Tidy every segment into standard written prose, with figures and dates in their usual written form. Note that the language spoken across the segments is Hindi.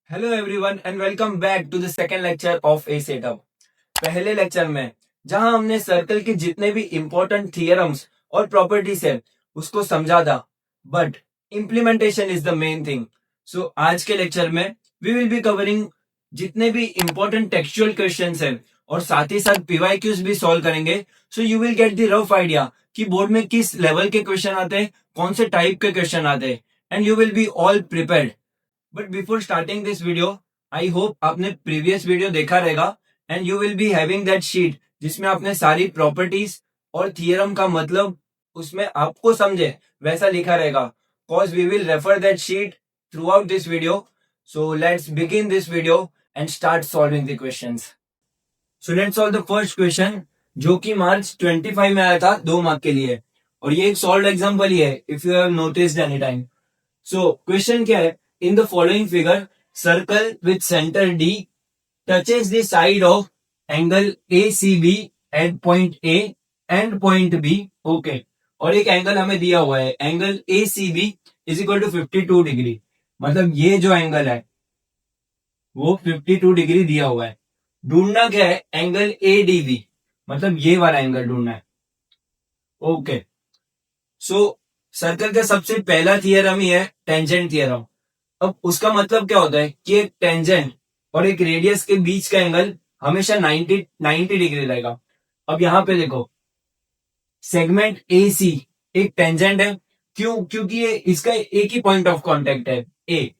Hello everyone and welcome back to the second lecture of a setup. पहले लेक्चर में जहां हमने सर्कल के जितने भी इंपॉर्टेंट थियरम्स और प्रॉपर्टीज है उसको समझा था, but implementation is the main thing. So आज के लेक्चर में वी विल बी कवरिंग जितने भी इंपॉर्टेंट टेक्सचुअल क्वेश्चंस हैं और साथ ही साथ पीवाईक्यूज भी सॉल्व करेंगे। So you will get the rough idea कि बोर्ड में किस लेवल के क्वेश्चन आते हैं, कौन से टाइप के क्वेश्चन आते हैं, and you will be all prepared. But before starting this video, I hope आपने प्रीवियस वीडियो देखा रहेगा and you will be having that sheet जिसमें आपने सारी प्रॉपर्टीज और थियरम का मतलब उसमें आपको समझे वैसा लिखा रहेगा। Cause we will refer that sheet throughout this video. So let's begin this video and start solving the questions. So let's solve the first question जो कि मार्च 25 में आया था 2 मार्क के लिए, और ये एक सॉल्व एग्जाम्पल ही है if you have noticed any time. So question क्या है? In the following figure, circle with center D touches the side of angle ACB at point A and point B. Okay. और एक एंगल हमें दिया हुआ है, angle ACB is equal to 52 degree. मतलब ये जो एंगल है वो 52 डिग्री दिया हुआ है। ढूंढना क्या है? एंगल ADB, मतलब ये वाला एंगल ढूंढना है। ओके। सो सर्कल का सबसे पहला थियरम ही है टेंजेंट थियरम। अब उसका मतलब क्या होता है कि एक टेंजेंट और एक रेडियस के बीच का एंगल हमेशा 90 डिग्री रहेगा। अब यहां पे देखो, सेगमेंट ए सी एक टेंजेंट है। क्यों? क्योंकि ये इसका एक ही पॉइंट ऑफ कांटेक्ट है ए,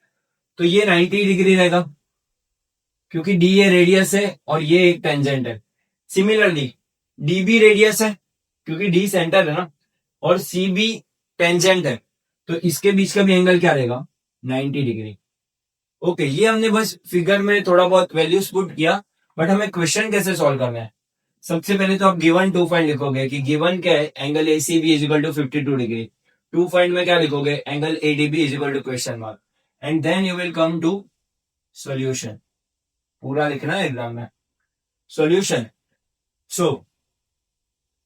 तो ये 90 डिग्री रहेगा क्योंकि डी ये रेडियस है और ये एक टेंजेंट है। सिमिलरली डी भी रेडियस है क्योंकि डी सेंटर है ना, और सी भी टेंजेंट है, तो इसके बीच का भी एंगल क्या रहेगा? 90 डिग्री। ओके, ये हमने बस फिगर में थोड़ा बहुत वैल्यूज पुट किया, बट हमें क्वेश्चन कैसे सॉल्व करना है? सबसे पहले तो आप गिवन टू फाइंड लिखोगे कि गिवन क्या है? Angle ACB is equal to 52 degree. To find में क्या लिखोगे? Angle ADB is equal to question mark, and then you will come to solution. पूरा लिखना है एग्जाम में। सॉल्यूशन। सो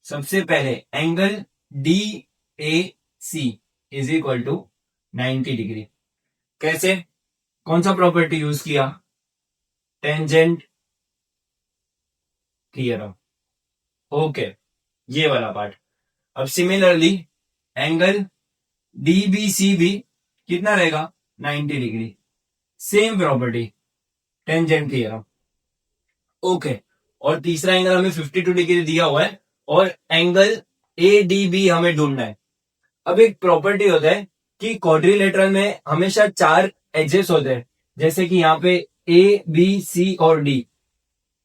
सबसे पहले angle D A C is equal to 90 degree. कैसे? कौन सा प्रॉपर्टी यूज किया? Tangent theorem. ओके, ये वाला पार्ट। अब सिमिलरली एंगल डीबीसी भी कितना रहेगा? 90 degree. Same property, tangent theorem. Okay, और तीसरा एंगल हमें 52 डिग्री दिया हुआ है और एंगल एडीबी हमें ढूंढना है। अब एक प्रॉपर्टी होता है कि क्वाड्रिलेटरल में हमेशा 4 एजेस होते हैं, जैसे कि यहाँ पे ए बी सी और डी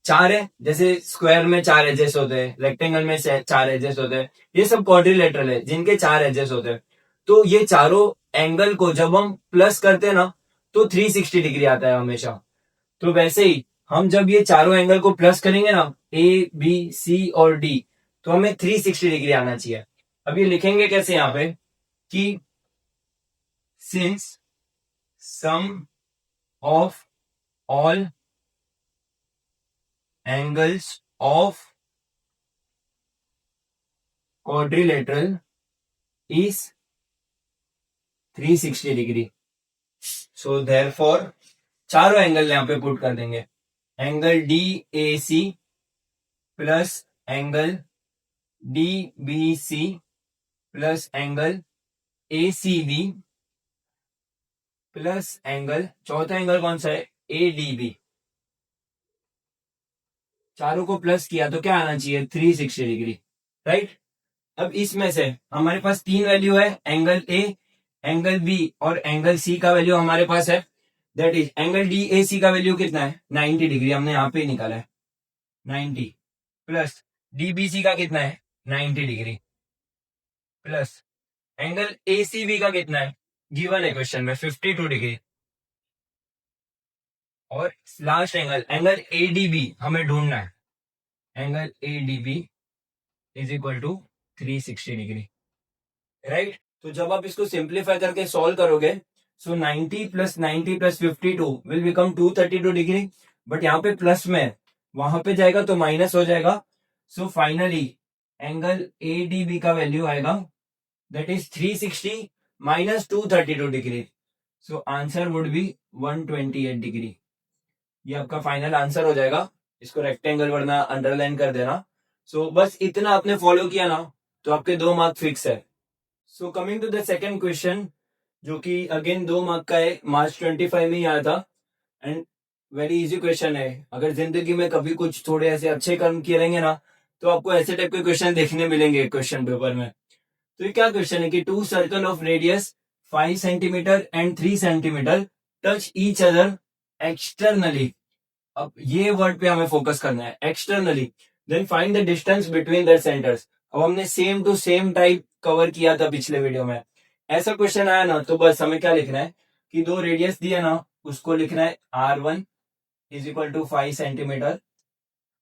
4 है। जैसे स्क्वायर में 4 एजेस होते हैं, रेक्टेंगल में 4 एजेस होते हैं, ये सब क्वाड्रिलेटरल है जिनके 4 एजेस होते हैं। तो ये चारों एंगल को जब हम प्लस करते हैं ना तो 360 डिग्री आता है हमेशा। तो वैसे ही हम जब ये चारों एंगल को प्लस करेंगे ना, ए बी सी और डी, तो हमें 360 डिग्री आना चाहिए। अब ये लिखेंगे कैसे यहाँ पे कि since sum of all angles of quadrilateral is 360 degree. So therefore चारों एंगल यहां पे पुट कर देंगे। Angle D A C plus angle D B C plus angle A C B plus angle, चौथा एंगल कौन सा है? A D B. चारों को प्लस किया तो क्या आना चाहिए? 360 डिग्री, राइट। अब इसमें से हमारे पास 3 वैल्यू है, एंगल ए, एंगल बी और एंगल सी का वैल्यू हमारे पास है। That is angle D A C का वैल्यू कितना है? 90 डिग्री, हमने यहां पे निकाला है 90, प्लस डीबीसी का कितना है? 90 degree, plus angle A C B का कितना है? गिवन है क्वेश्चन में 52 डिग्री, और लास्ट एंगल एंगल एडीबी हमें ढूंढना है। Angle ADB is equal to 360 degree, right. तो जब आप इसको सिंप्लीफाई करके सॉल्व करोगे, so 90 plus 90 plus 52 will become 232 degree, but यहाँ पे प्लस में वहां पे जाएगा तो माइनस हो जाएगा। सो फाइनली एंगल एडीबी का वैल्यू आएगा that is 360 minus 232 degree. So answer would be 128 degree. ये आपका फाइनल आंसर हो जाएगा। इसको रेक्टेंगल वरना अंडरलाइन कर देना। सो बस इतना आपने फॉलो किया ना तो आपके 2 मार्क फिक्स है। So coming to the second question, जो कि अगेन 2 मार्क का है, मार्च 25 में ही आया था एंड वेरी इजी क्वेश्चन है। अगर जिंदगी में कभी कुछ थोड़े ऐसे अच्छे कर्म किए रहेंगे ना तो आपको ऐसे टाइप के क्वेश्चन देखने मिलेंगे क्वेश्चन पेपर में। तो ये क्या क्वेश्चन है कि 2 circle of radius 5 centimetre and 3 centimetre touch each other externally. अब ये वर्ड पे हमें फोकस करना है, externally. Then find the distance between their centres. अब हमने same to same type cover किया था पिछले वीडियो में। ऐसा क्वेश्चन आया ना तो बस हमें क्या लिखना है कि 2 रेडियस दिया ना उसको लिखना है R1 is equal to 5 centimetre,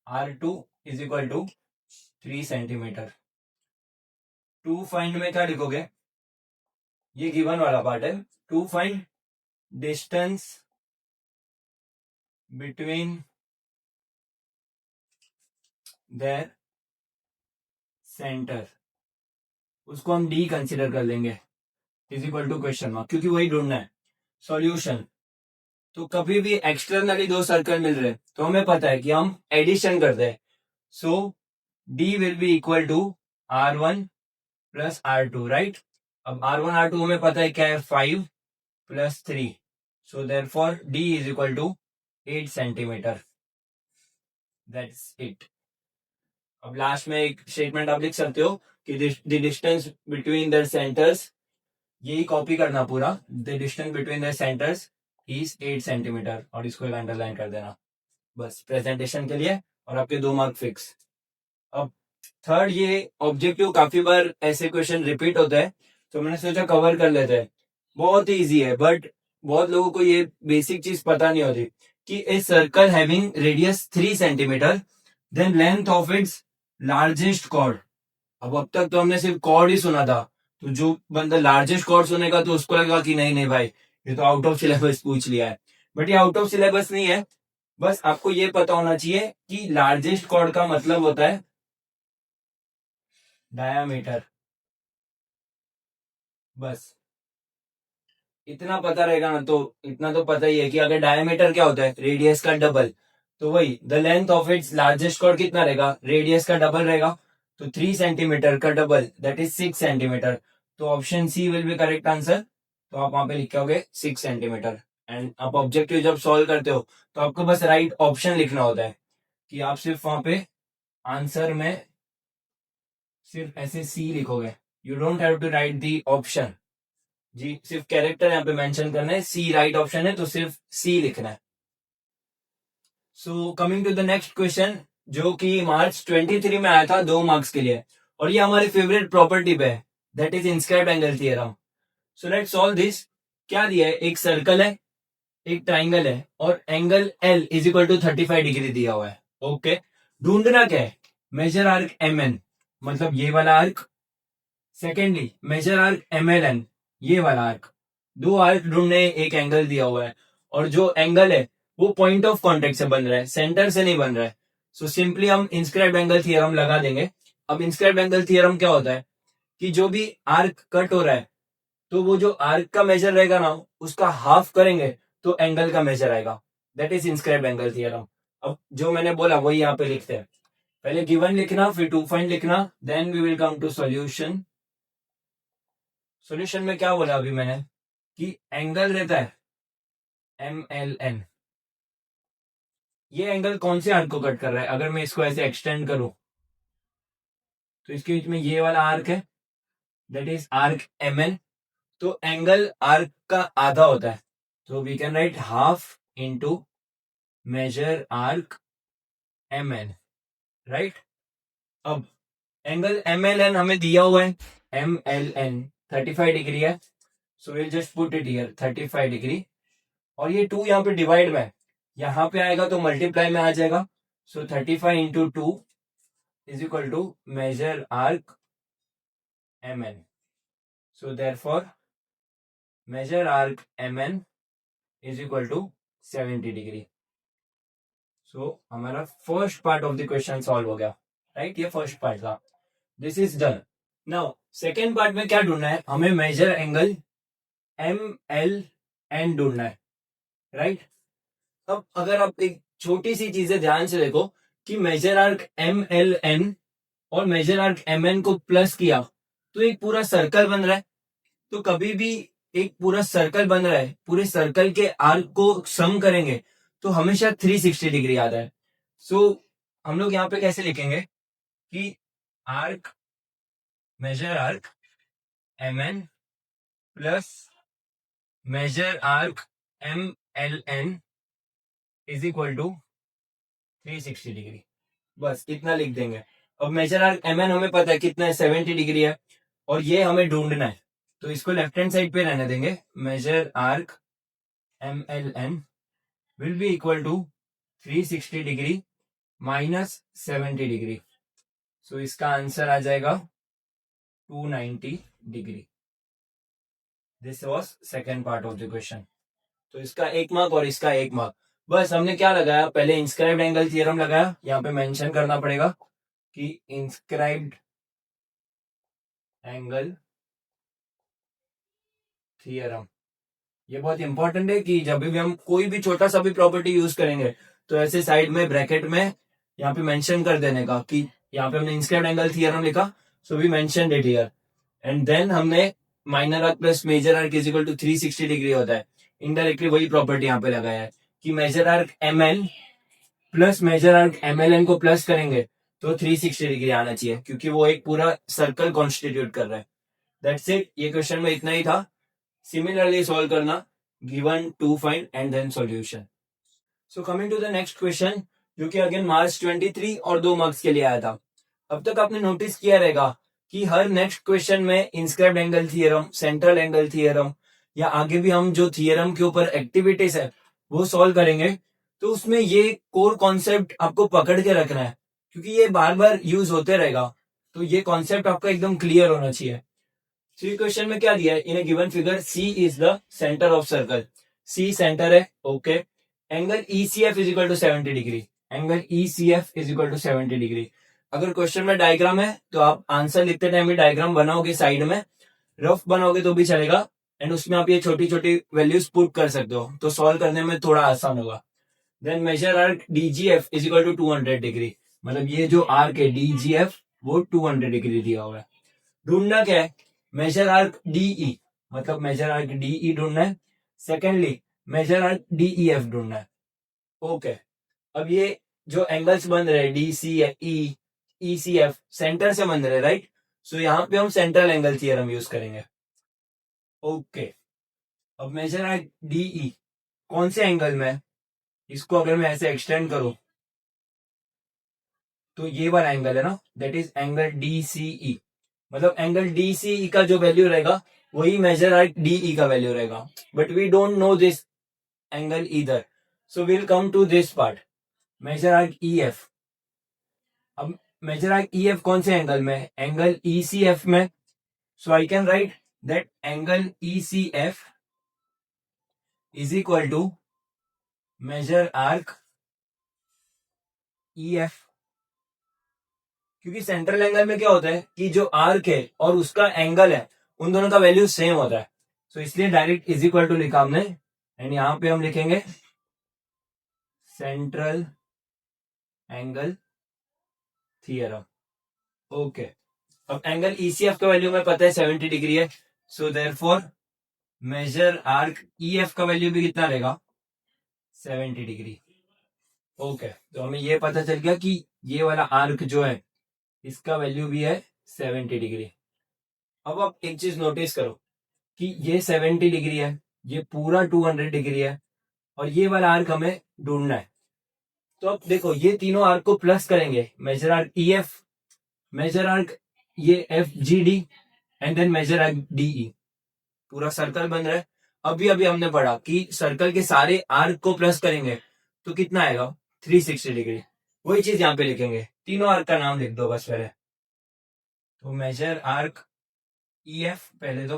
R2 is equal to 3 centimetre. To find में क्या लिखोगे, ये गिवन वाला पार्ट है। To find distance between their centre, उसको हम डी कंसिडर कर लेंगे, is equal to question mark, क्योंकि वही ढूंढना है। सॉल्यूशन, तो कभी भी एक्सटर्नली 2 सर्कल मिल रहे तो हमें पता है कि हम एडिशन करते हैं। So D will be equal to R1 plus R2, right. अब R1 R2 हमें पता है क्या है, 5 plus 3। So therefore D is equal to 8 centimetre. That's it. अब लास्ट में एक स्टेटमेंट आप लिख सकते हो कि the distance between the centres, यही कॉपी करना पूरा, the distance between the centres is 8 centimetre, और इसको एक अंडरलाइन कर देना बस प्रेजेंटेशन के लिए, और आपके 2 मार्क फिक्स। अब थर्ड, ये ऑब्जेक्टिव काफी बार ऐसे क्वेश्चन रिपीट होता है तो मैंने सोचा कवर कर लेते हैं। बहुत ही इजी है बट बहुत लोगों को ये बेसिक चीज पता नहीं होती कि a circle having radius 3 centimetre then length of its largest chord. अब तक तो हमने सिर्फ कॉर्ड ही सुना था, तो जो बंदा लार्जेस्ट कॉर्ड सुनेगा तो उसको लगेगा कि नहीं नहीं भाई ये तो आउट ऑफ सिलेबस पूछ लिया है। बट ये आउट ऑफ सिलेबस नहीं है, बस आपको ये पता होना चाहिए कि लार्जेस्ट कॉर्ड का मतलब होता है डायामीटर। बस इतना पता रहेगा ना, तो इतना तो पता ही है कि अगर डायमीटर क्या होता है, रेडियस का डबल, तो वही the length of its largest chord कितना रहेगा, रेडियस का डबल रहेगा। तो 3 सेंटीमीटर का डबल दैट इज 6 सेंटीमीटर। तो option C will be correct answer. तो आप वहां पे लिखोगे 6 सेंटीमीटर। एंड आप ऑब्जेक्टिव जब सॉल्व करते हो तो आपको बस राइट ऑप्शन लिखना होता है, कि आप सिर्फ वहां पे आंसर में सिर्फ ऐसे सी लिखोगे, you don't have to write the option. जी सिर्फ कैरेक्टर यहाँ पे मेंशन करना है, सी राइट ऑप्शन है तो सिर्फ सी लिखना है। So coming to the next question, जो कि मार्च 23 में आया था 2 मार्क्स के लिए, और ये हमारी फेवरेट प्रॉपर्टी पे है, that is inscribed angle theorem. So let's solve this. क्या दिया है, एक सर्कल है, एक ट्राइंगल है, और angle L is equal to 35 degree दिया हुआ है। ओके, ढूंढना क्या है, मेजर आर्क एम एन, मतलब ये वाला arc. Secondly major arc M L N, ये वाला आर्क। 2 आर्क ढूंढने, एक एंगल दिया हुआ है, और जो एंगल है वो पॉइंट ऑफ कॉन्टेक्ट से बन रहा है, सेंटर से नहीं बन रहा है। सो सिंपली हम इंस्क्राइब्ड एंगल थ्योरम लगा देंगे। अब इंस्क्राइब्ड एंगल थ्योरम क्या होता है कि जो भी आर्क कट हो रहा है तो वो जो आर्क का मेजर रहेगा ना उसका हाफ करेंगे तो एंगल का मेजर आएगा, that is inscribed angle theorem. अब जो मैंने बोला वही यहाँ पे लिखते हैं, पहले गिवन लिखना, फिर टू फाइंड लिखना, then we will come to solution. Solution में क्या बोला अभी मैंने कि एंगल रहता है एम एल एन। ये एंगल कौन से आर्क को कट कर रहा है, अगर मैं इसको ऐसे एक्सटेंड करूं तो इसके बीच में ये वाला आर्क है, that is arc M N. तो एंगल आर्क का आधा होता है, तो we can write half into major arc M N, right. अब एंगल एम एल एन हमें दिया हुआ है, एम एल एन 35 डिग्री है, so will just put it here 35 degree. और ये 2 यहाँ पे डिवाइड में है, यहाँ पे आएगा तो मल्टीप्लाई में आ जाएगा। So 35 into 2 is equal to major arc M N. So therefore major arc M N is equal to 70 degree. So हमारा first part of the question solve हो गया, राइट। ये फर्स्ट पार्ट था, this is done. Now second part में क्या ढूंढना है, हमें measure angle M L N ढूंढना है, राइट। अब अगर आप एक छोटी सी चीजें ध्यान से देखो कि major arc M L N और मेजर आर्क एम एन को प्लस किया तो एक पूरा सर्कल बन रहा है। तो कभी भी एक पूरा सर्कल बन रहा है, पूरे सर्कल के आर्क को सम करेंगे तो हमेशा 360 डिग्री आता है। सो हम लोग यहाँ पे कैसे लिखेंगे कि arc major arc M N plus major arc M L N is equal to 360 degree. बस इतना लिख देंगे। अब मेजर आर्क एम एन हमें पता है कितना है, 70 डिग्री है, और ये हमें ढूंढना है तो इसको लेफ्ट हैंड साइड पे रहने देंगे। Measure arc M L N will be equal to 360 degree minus 70 degree. So इसका आंसर आ जाएगा 290 degree. This was second part of the question. तो इसका 1 मार्क और इसका 1 मार्क। बस हमने क्या लगाया, पहले इंस्क्राइब्ड एंगल थ्योरम लगाया। यहाँ पे मेंशन करना पड़ेगा कि इंस्क्राइब्ड एंगल थ्योरम। ये बहुत इंपॉर्टेंट है कि जब भी हम कोई भी छोटा सा भी प्रॉपर्टी यूज करेंगे तो ऐसे साइड में ब्रैकेट में यहाँ पे मेंशन कर देने का कि यहाँ पे हमने इंस्क्राइब्ड एंगल थ्योरम लिखा, so we mention it here. And then हमने minor arc plus major arc is equal to 360 degree होता है। इनडायरेक्टली वही प्रॉपर्टी यहाँ पे लगाया है कि major arc M N plus major arc M L N को प्लस करेंगे तो 360 डिग्री आना चाहिए, क्योंकि वो एक पूरा सर्कल कॉन्स्टिट्यूट कर रहा है। दैट्स इट, ये क्वेश्चन में इतना ही था। सिमिलरली सॉल्व करना, given to find and then solution. So coming to the next question, जो कि अगेन मार्च 23 और 2 मार्क्स के लिए आया था। अब तक आपने नोटिस किया रहेगा कि हर नेक्स्ट क्वेश्चन में inscribed angle theorem, central angle theorem, या आगे भी हम जो थ्योरम के ऊपर एक्टिविटीज है वो सॉल्व करेंगे, तो उसमें ये कोर कॉन्सेप्ट आपको पकड़ के रखना है, क्योंकि ये बार बार यूज होते रहेगा। तो ये कॉन्सेप्ट आपका एकदम क्लियर होना चाहिए। सी क्वेश्चन में क्या दिया है, in a given figure C is the centre of circle. C centre है, okay. Angle ECF is equal to 70 degree. Angle ECF is equal to 70 degree. अगर क्वेश्चन में डायग्राम है तो आप आंसर लिखते टाइम भी डायग्राम बनाओगे, साइड में रफ बनाओगे तो भी चलेगा, एंड उसमें आप ये छोटी छोटी वैल्यूज पुट कर सकते हो, तो सॉल्व करने में थोड़ा आसान होगा। Then measure arc DGF is equal to 200 degree. मतलब ये जो आर्क है डीजीएफ वो 200 डिग्री दिया हुआ है। ढूंढना क्या है, मेजर आर्क डीई, मतलब मेजर आर्क डीई ढूंढना है। सेकेंडली मेजर आर्क डीईएफ ढूंढना है, ओके। अब ये जो एंगल्स बन रहे हैं डी सी ई ई सी एफ सेंटर से बन रहे हैं, राइट। सो यहाँ पे हम सेंट्रल एंगल थ्योरम यूज करेंगे, ओके। अब मेजर आर्क डीई कौन से एंगल में है, इसको अगर मैं ऐसे एक्सटेंड करूं तो ये वाला एंगल है ना, दैट इज एंगल डीसीई। मतलब एंगल डीसीई का जो वैल्यू रहेगा वही मेजर आर्क डीई का वैल्यू रहेगा, but we don't know this angle इधर, so will come to this part, measure arc EF. अब मेजर आर्क ईएफ कौन से एंगल में है, एंगल ईसीएफ में। So I can write that angle ECF is equal to major arc EF. क्योंकि सेंट्रल एंगल में क्या होता है कि जो आर्क है और उसका एंगल है उन दोनों का वैल्यू सेम होता है, सो इसलिए डायरेक्ट इज इक्वल टू लिखा हमने, एंड यहां पे हम लिखेंगे सेंट्रल एंगल थ्योरम, ओके। अब एंगल ईसीएफ का वैल्यू में पता है 70 डिग्री है, so therefore major arc EF का वैल्यू भी कितना रहेगा, 70 डिग्री, ओके। तो हमें ये पता चल गया कि ये वाला आर्क जो है इसका वैल्यू भी है 70 डिग्री। अब आप एक चीज नोटिस करो कि ये 70 डिग्री है, ये पूरा 200 डिग्री है, और ये वाला आर्क हमें ढूंढना है। तो अब देखो ये तीनों आर्क को प्लस करेंगे, measure arc EF, measure arc ये F G D, and then measure arc DE, पूरा सर्कल बन रहा है। अभी अभी हमने पढ़ा कि सर्कल के सारे आर्क को प्लस करेंगे तो कितना आएगा, 360 डिग्री। वही चीज यहाँ पे लिखेंगे, तीनों आर्क का नाम लिख दो बस पहले। तो मेजर आर्क ईएफ पहले दो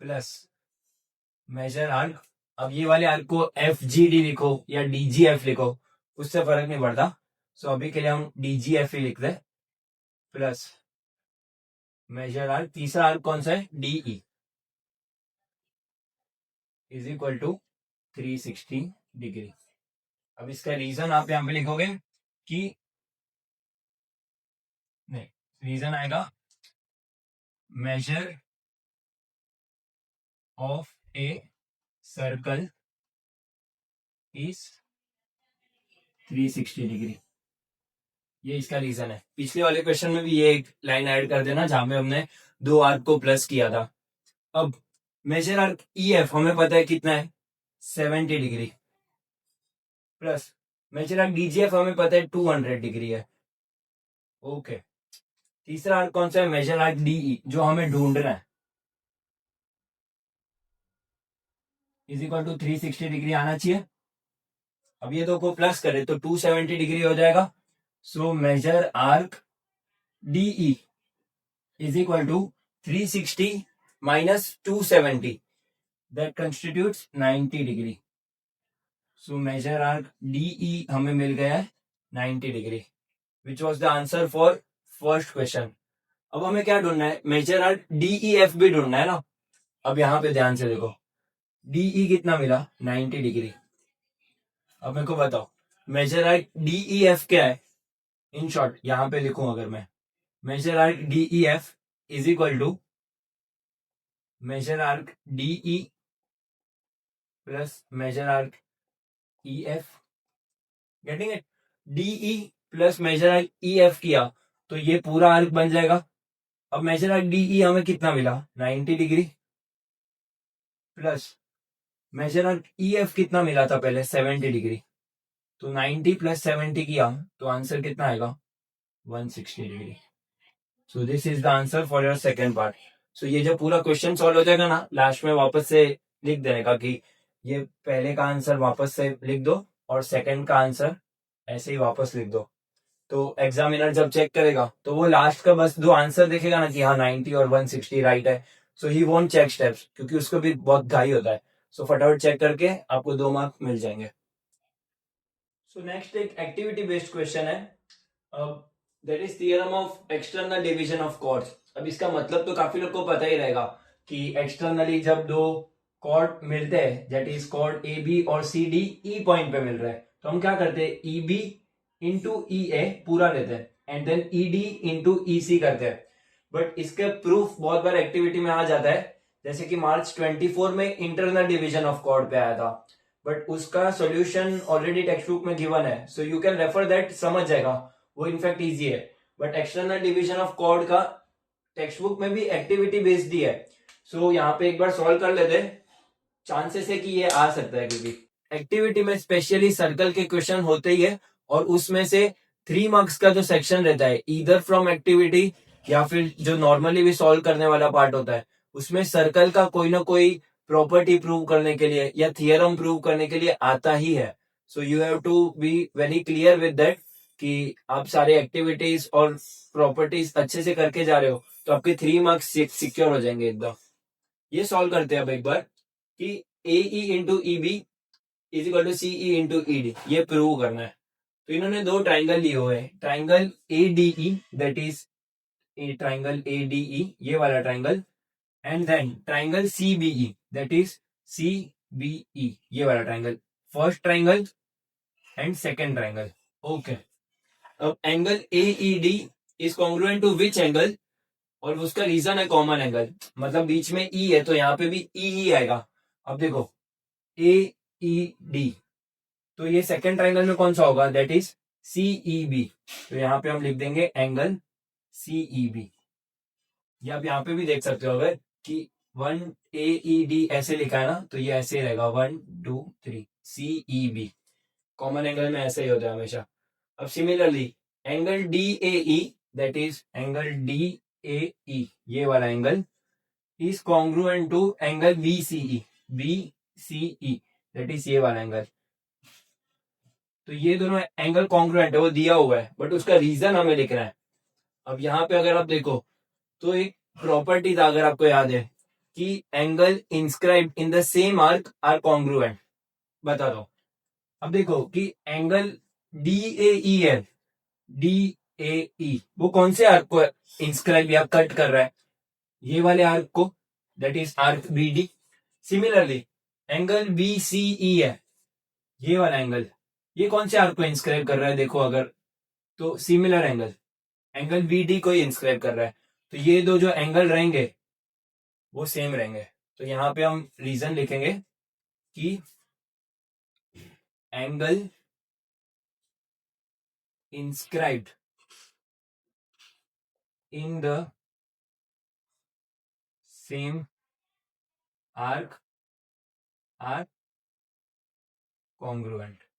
प्लस मेजर आर्क, अब ये वाले आर्क को एफ जी डी लिखो या डी जी एफ लिखो, उससे फर्क नहीं पड़ता। सो अभी के लिए हम डी जी एफ ही लिख दे, प्लस मेजर आर्क, तीसरा आर्क कौन सा है, DE, is equal to 360 degree. अब इसका रीजन आप यहां पे लिखोगे कि नहीं, रीजन आएगा measure of a circle is 360 degree. ये इसका रीजन है। पिछले वाले क्वेश्चन में भी ये एक लाइन ऐड कर देना जहां पे हमने दो आर्क को प्लस किया था। अब मेजर आर्क ई एफ हमें पता है कितना है, 70 डिग्री, प्लस मेजर आर्क डीजीएफ हमें पता है 200 डिग्री है। ओके, तीसरा आर्क कौन सा है, मेजर आर्क डीई, जो हमें ढूंढना है, इज इक्वल टू 360 डिग्री आना चाहिए। अब ये दो को प्लस करें तो 270 डिग्री हो जाएगा। So major arc DE is equal to 360 minus 270, that constitutes 90 degree. So major arc DE हमें मिल गया है 90 degree, which was the answer for first question. अब हमें क्या ढूंढना है, मेजर आर्क डीई एफ भी ढूंढना है ना। अब यहां पे ध्यान से देखो, डीई कितना मिला, 90 डिग्री। अब मेरे को बताओ मेजर आर्क डीई एफ क्या है। इन शॉर्ट यहां पे लिखूं अगर मैं, major arc DE F is equal to major arc DE plus major arc E F. Getting it, DE plus major arc E F किया तो ये पूरा आर्क बन जाएगा। अब मेजर आर्क डीई हमें कितना मिला, 90 degree, plus major arc E F कितना मिला था पहले, 70 डिग्री। तो 90 प्लस 70 किया तो आंसर कितना आएगा, 160 degree. So this is the answer for your second part. So ये जब पूरा क्वेश्चन सॉल्व हो जाएगा ना, लास्ट में वापस से लिख देने का कि ये पहले का आंसर वापस से लिख दो और सेकंड का आंसर ऐसे ही वापस लिख दो। तो एग्जामिनर जब चेक करेगा तो वो लास्ट का बस दो आंसर देखेगा ना कि हाँ 90 और 160 राइट है। सो ही वोंट चेक स्टेप्स, क्योंकि उसको भी बहुत घाई होता है। सो फटाफट चेक करके आपको 2 मार्क मिल जाएंगे। सो नेक्स्ट एक एक्टिविटी बेस्ड क्वेश्चन है, that is theorem of external division of chords. अब इसका मतलब तो काफी लोग को पता ही रहेगा कि एक्सटर्नली जब दो कॉर्ड मिलते हैं, that is chord A B और सी डी ई पॉइंट पे मिल रहा है, तो हम क्या करते हैं, ई बी इंटू ई ए पूरा लेते हैं and then E D into E C करते हैं। बट इसका प्रूफ बहुत बार एक्टिविटी में आ जाता है, जैसे कि मार्च 24 में इंटरनल डिवीजन ऑफ कॉर्ड पे आया था, बट उसका सॉल्यूशन ऑलरेडी टेक्स्ट बुक में गिवन है। So you can refer that, समझ जाएगा वो, इनफैक्ट इजी है। But external division of chord का टेक्स्ट बुक में भी एक्टिविटी बेस्ड ही है। सो यहाँ पे एक बार सॉल्व कर लेते हैं, चांसेस है कि ये आ सकता है, क्योंकि एक्टिविटी में स्पेशली सर्कल के क्वेश्चन होते ही है और उसमें से 3 मार्क्स का जो सेक्शन रहता है, ईदर फ्रॉम एक्टिविटी या फिर जो नॉर्मली भी सॉल्व करने वाला पार्ट होता है, उसमें सर्कल का कोई ना कोई प्रॉपर्टी प्रूव करने के लिए या थियरम प्रूव करने के लिए आता ही है। So you have to be very clear with that कि आप सारे एक्टिविटीज और प्रॉपर्टीज अच्छे से करके जा रहे हो तो आपके 3 मार्क्स सिक्योर हो जाएंगे एकदम। ये सॉल्व करते हैं अब एक बार कि A E into E B is equal to C E into E D, ये प्रूव करना है। तो इन्होंने दो ट्राइंगल लिए हुए हैं, triangle A D E, that is triangle A D E, ये वाला triangle, and then triangle C B E, that is C B E, ये वाला triangle, first triangle and second triangle. Okay, अब angle A E D is congruent to which angle, और उसका रीजन है कॉमन एंगल, मतलब बीच में ई है तो यहाँ पे भी ई ही आएगा। अब देखो ए ई डी, तो ये सेकेंड ट्राइंगल में कौन सा होगा, that is C E B, तो यहाँ पे हम लिख देंगे एंगल सी ई बी। ये आप यहाँ पे भी देख सकते हो अगर कि 1 ए ई डी ऐसे लिखा है ना, तो ये ऐसे ही रहेगा 1 2 3 C E B, common angle में ऐसे ही होता है हमेशा। अब similarly angle D A E, that is angle D A E, ये वाला angle is congruent to angle B C E, that is ये वाला एंगल। तो ये दोनों एंगल कॉन्ग्रुएंट है, वो दिया हुआ है, बट उसका रीजन हमें लिखना है। अब यहाँ पे अगर आप देखो तो एक प्रॉपर्टी था, अगर आपको याद है, कि angle inscribed in the same arc are congruent. बता दो। अब देखो कि एंगल डी ए ई है, डी ए ई, वो कौन से आर्क को इंस्क्राइब या कट कर रहा है, ये वाले आर्क को, that is arc B D. Similarly angle B C E है, ये वाला एंगल, ये कौन से आर्क को इंस्क्राइब कर रहा है देखो अगर, तो similar angle, angle B D को ही इंस्क्राइब कर रहा है। तो ये दो जो एंगल रहेंगे वो सेम रहेंगे। तो यहाँ पे हम रीजन लिखेंगे कि angle inscribed in the same arc are congruent।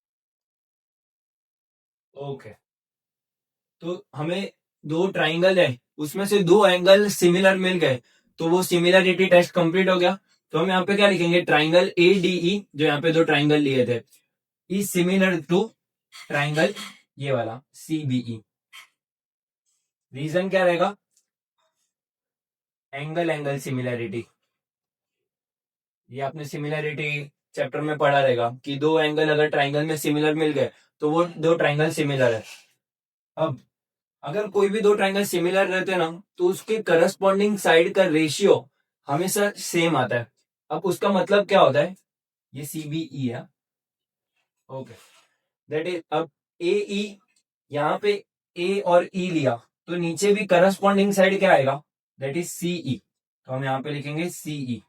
Okay, तो हमें दो ट्राइंगल है, उसमें से दो एंगल सिमिलर मिल गए, तो वो सिमिलरिटी टेस्ट कंप्लीट हो गया। तो हम यहाँ पे क्या लिखेंगे, ट्राइंगल ए डी ई, जो यहाँ पे दो ट्राइंगल लिए थे, इज सिमिलर टू ट्राइंगल ये वाला सी बी ई। रीजन क्या रहेगा, एंगल एंगल सिमिलरिटी। ये आपने सिमिलरिटी चैप्टर में पढ़ा रहेगा कि दो एंगल अगर ट्राइंगल में सिमिलर मिल गए तो वो दो ट्राइंगल सिमिलर है। अब अगर कोई भी दो ट्राइंगल सिमिलर रहते हैं ना, तो उसके करस्पॉन्डिंग साइड का रेशियो हमेशा सेम आता है। अब उसका मतलब क्या होता है, ये सी बी ई है, ओके, दैट इज, अब ए ई, यहाँ पे ए और ई लिया, तो नीचे भी करस्पॉन्डिंग साइड क्या आएगा, दैट इज सी ई। तो हम यहाँ पे लिखेंगे सी ई।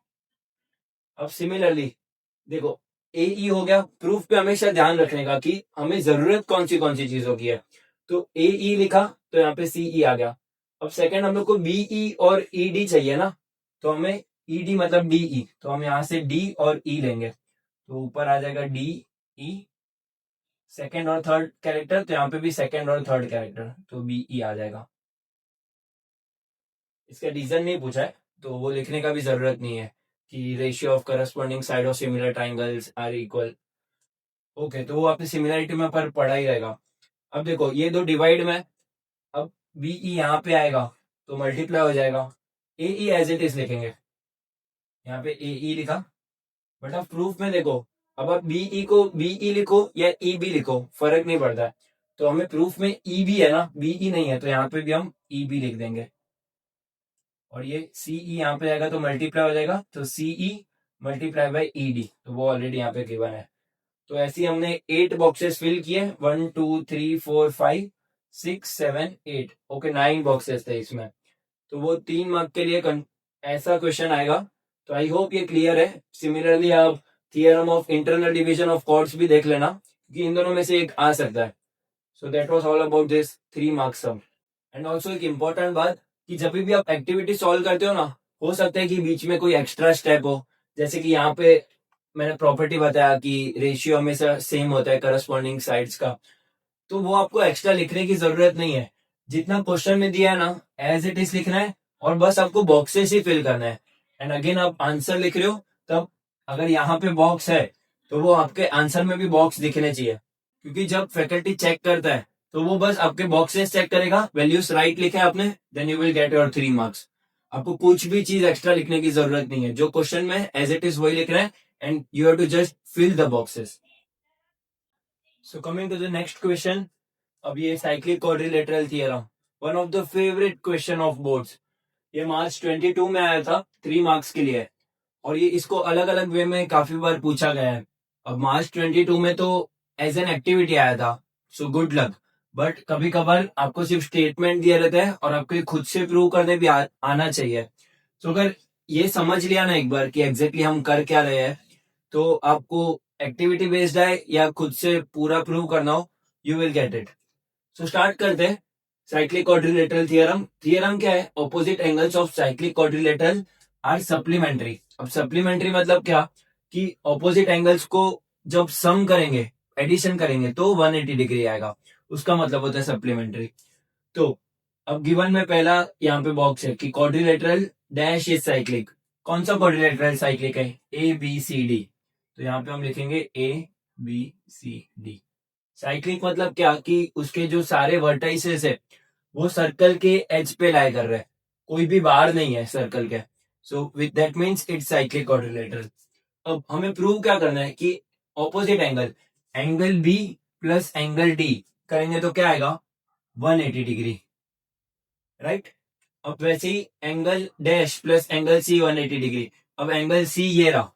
अब सिमिलरली देखो, ए ई हो गया, प्रूफ पे हमेशा ध्यान रखने का कि हमें जरूरत कौन सी चीजों की है। तो ए ई लिखा तो यहाँ पे सी ई आ गया। अब सेकंड हम लोग को बी ई और ई डी चाहिए ना, तो हमें ई डी मतलब डी ई, तो हम यहाँ से डी और ई लेंगे, तो ऊपर आ जाएगा डी ई, सेकंड और थर्ड कैरेक्टर, तो यहाँ पे भी सेकंड और थर्ड कैरेक्टर, तो बी ई आ जाएगा। इसका रीजन नहीं पूछा है, तो वो लिखने का भी जरूरत नहीं है कि ratio of corresponding side of similar triangles are equal. Okay, तो वो आपने सिमिलरिटी में पर पढ़ा ही रहेगा। अब देखो ये दो डिवाइड में, अब बी ई यहाँ पे आएगा तो मल्टीप्लाई हो जाएगा, ए ई एज इट इज लिखेंगे, यहाँ पे ए ई लिखा। बट अब प्रूफ में देखो, अब आप बी ई को बी ई लिखो या ई बी लिखो फर्क नहीं पड़ता है, तो हमें प्रूफ में ई बी है ना, बी ई नहीं है, तो यहाँ पे भी हम ई बी लिख देंगे। और ये सी ई यहाँ पे आएगा तो मल्टीप्लाई हो जाएगा, तो सी ई मल्टीप्लाई बाई ई डी, तो वो ऑलरेडी यहाँ पे गिवन है। तो ऐसे ही हमने 8 बॉक्सेस फिल किए, 1 2 3 4 5 6 7 8, ओके 9 बॉक्सेस थे इसमें। तो वो 3 मार्क के लिए ऐसा क्वेश्चन आएगा। तो आई होप ये क्लियर है। सिमिलरली आप theorem of internal division of chords भी देख लेना, क्योंकि इन दोनों में से एक आ सकता है। So that was all about this 3 marks sum. And also एक इंपॉर्टेंट बात कि जब भी आप एक्टिविटी सॉल्व करते हो ना, हो सकता है कि बीच में कोई एक्स्ट्रा स्टेप हो, जैसे कि यहाँ पे मैंने प्रॉपर्टी बताया कि रेशियो हमेशा सेम होता है करस्पॉन्डिंग साइड्स का, तो वो आपको एक्स्ट्रा लिखने की जरूरत नहीं है। जितना क्वेश्चन में दिया है ना, एज इट इज लिखना है, और बस आपको बॉक्सेस ही फिल करना है। एंड अगेन आप आंसर लिख रहे हो, तब अगर यहाँ पे बॉक्स है तो वो आपके आंसर में भी बॉक्स दिखने चाहिए, क्योंकि जब फैकल्टी चेक करता है तो वो बस आपके बॉक्सेस चेक करेगा, वैल्यूज राइट लिखे आपने, then you will get your 3 marks. आपको कुछ भी चीज एक्स्ट्रा लिखने की जरूरत नहीं है, जो क्वेश्चन में एज इट इज वही लिख रहे हैं, and you have to just fill the boxes. So coming to the next question. अब ये cyclic quadrilateral theorem, one of the favourite question of boards. ये मार्च 22 में आया था, 3 मार्क्स के लिए, और ये इसको अलग अलग वे में काफी बार पूछा गया है। अब मार्च 22 में तो एज एन एक्टिविटी आया था, सो गुड लक। बट कभी कभार आपको सिर्फ स्टेटमेंट दिया रहता है और आपको खुद से प्रूव करने भी आना चाहिए। तो अगर ये समझ लिया ना एक बार कि एग्जैक्टली हम कर क्या रहे हैं, तो आपको एक्टिविटी बेस्ड है या खुद से पूरा प्रूव करना हो, you will get it. So start करते हैं। साइक्लिक क्वाड्रिलेटरल थियरम, थियरम क्या है, opposite angles of cyclic quadrilateral are supplementary. अब सप्लीमेंट्री मतलब क्या, कि ऑपोजिट एंगल्स को जब सम करेंगे, एडिशन करेंगे, तो 180 डिग्री आएगा, उसका मतलब होता है सप्लीमेंट्री। तो अब गिवन में पहला यहाँ पे बॉक्स है कि क्वाड्रिलेटरल डैश इज साइक्लिक। कौन सा क्वाड्रिलेटरल साइक्लिक है, ए बी सी डी, तो यहाँ पे हम लिखेंगे A B C D. Cyclic मतलब क्या, कि उसके जो सारे वर्टाइसेस है वो सर्कल के एज पे लाई कर रहे हैं, कोई भी बाहर नहीं है सर्कल के। So with that means it's cyclic quadrilateral. अब हमें प्रूव क्या करना है कि opposite angle, angle B plus angle D करेंगे तो क्या आएगा, 180 डिग्री, राइट। अब वैसे ही angle dash plus angle C 180 degree. अब एंगल सी ये रहा,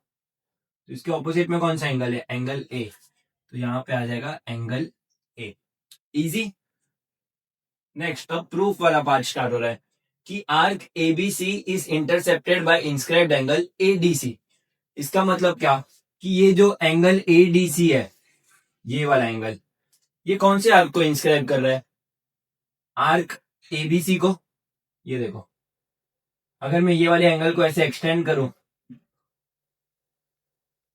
तो इसके ऑपोजिट में कौन सा एंगल है? एंगल ए। तो यहाँ पे आ जाएगा एंगल ए। इजी। नेक्स्ट अब प्रूफ वाला पार्ट स्टार्ट हो रहा है कि arc ABC is intercepted bye inscribed angle ADC. इसका मतलब क्या कि ये जो एंगल एडीसी है, ये वाला एंगल, ये कौन से आर्क को इंस्क्राइब कर रहा है? आर्क एबीसी को। ये देखो, अगर मैं ये वाले एंगल को ऐसे एक्सटेंड करूं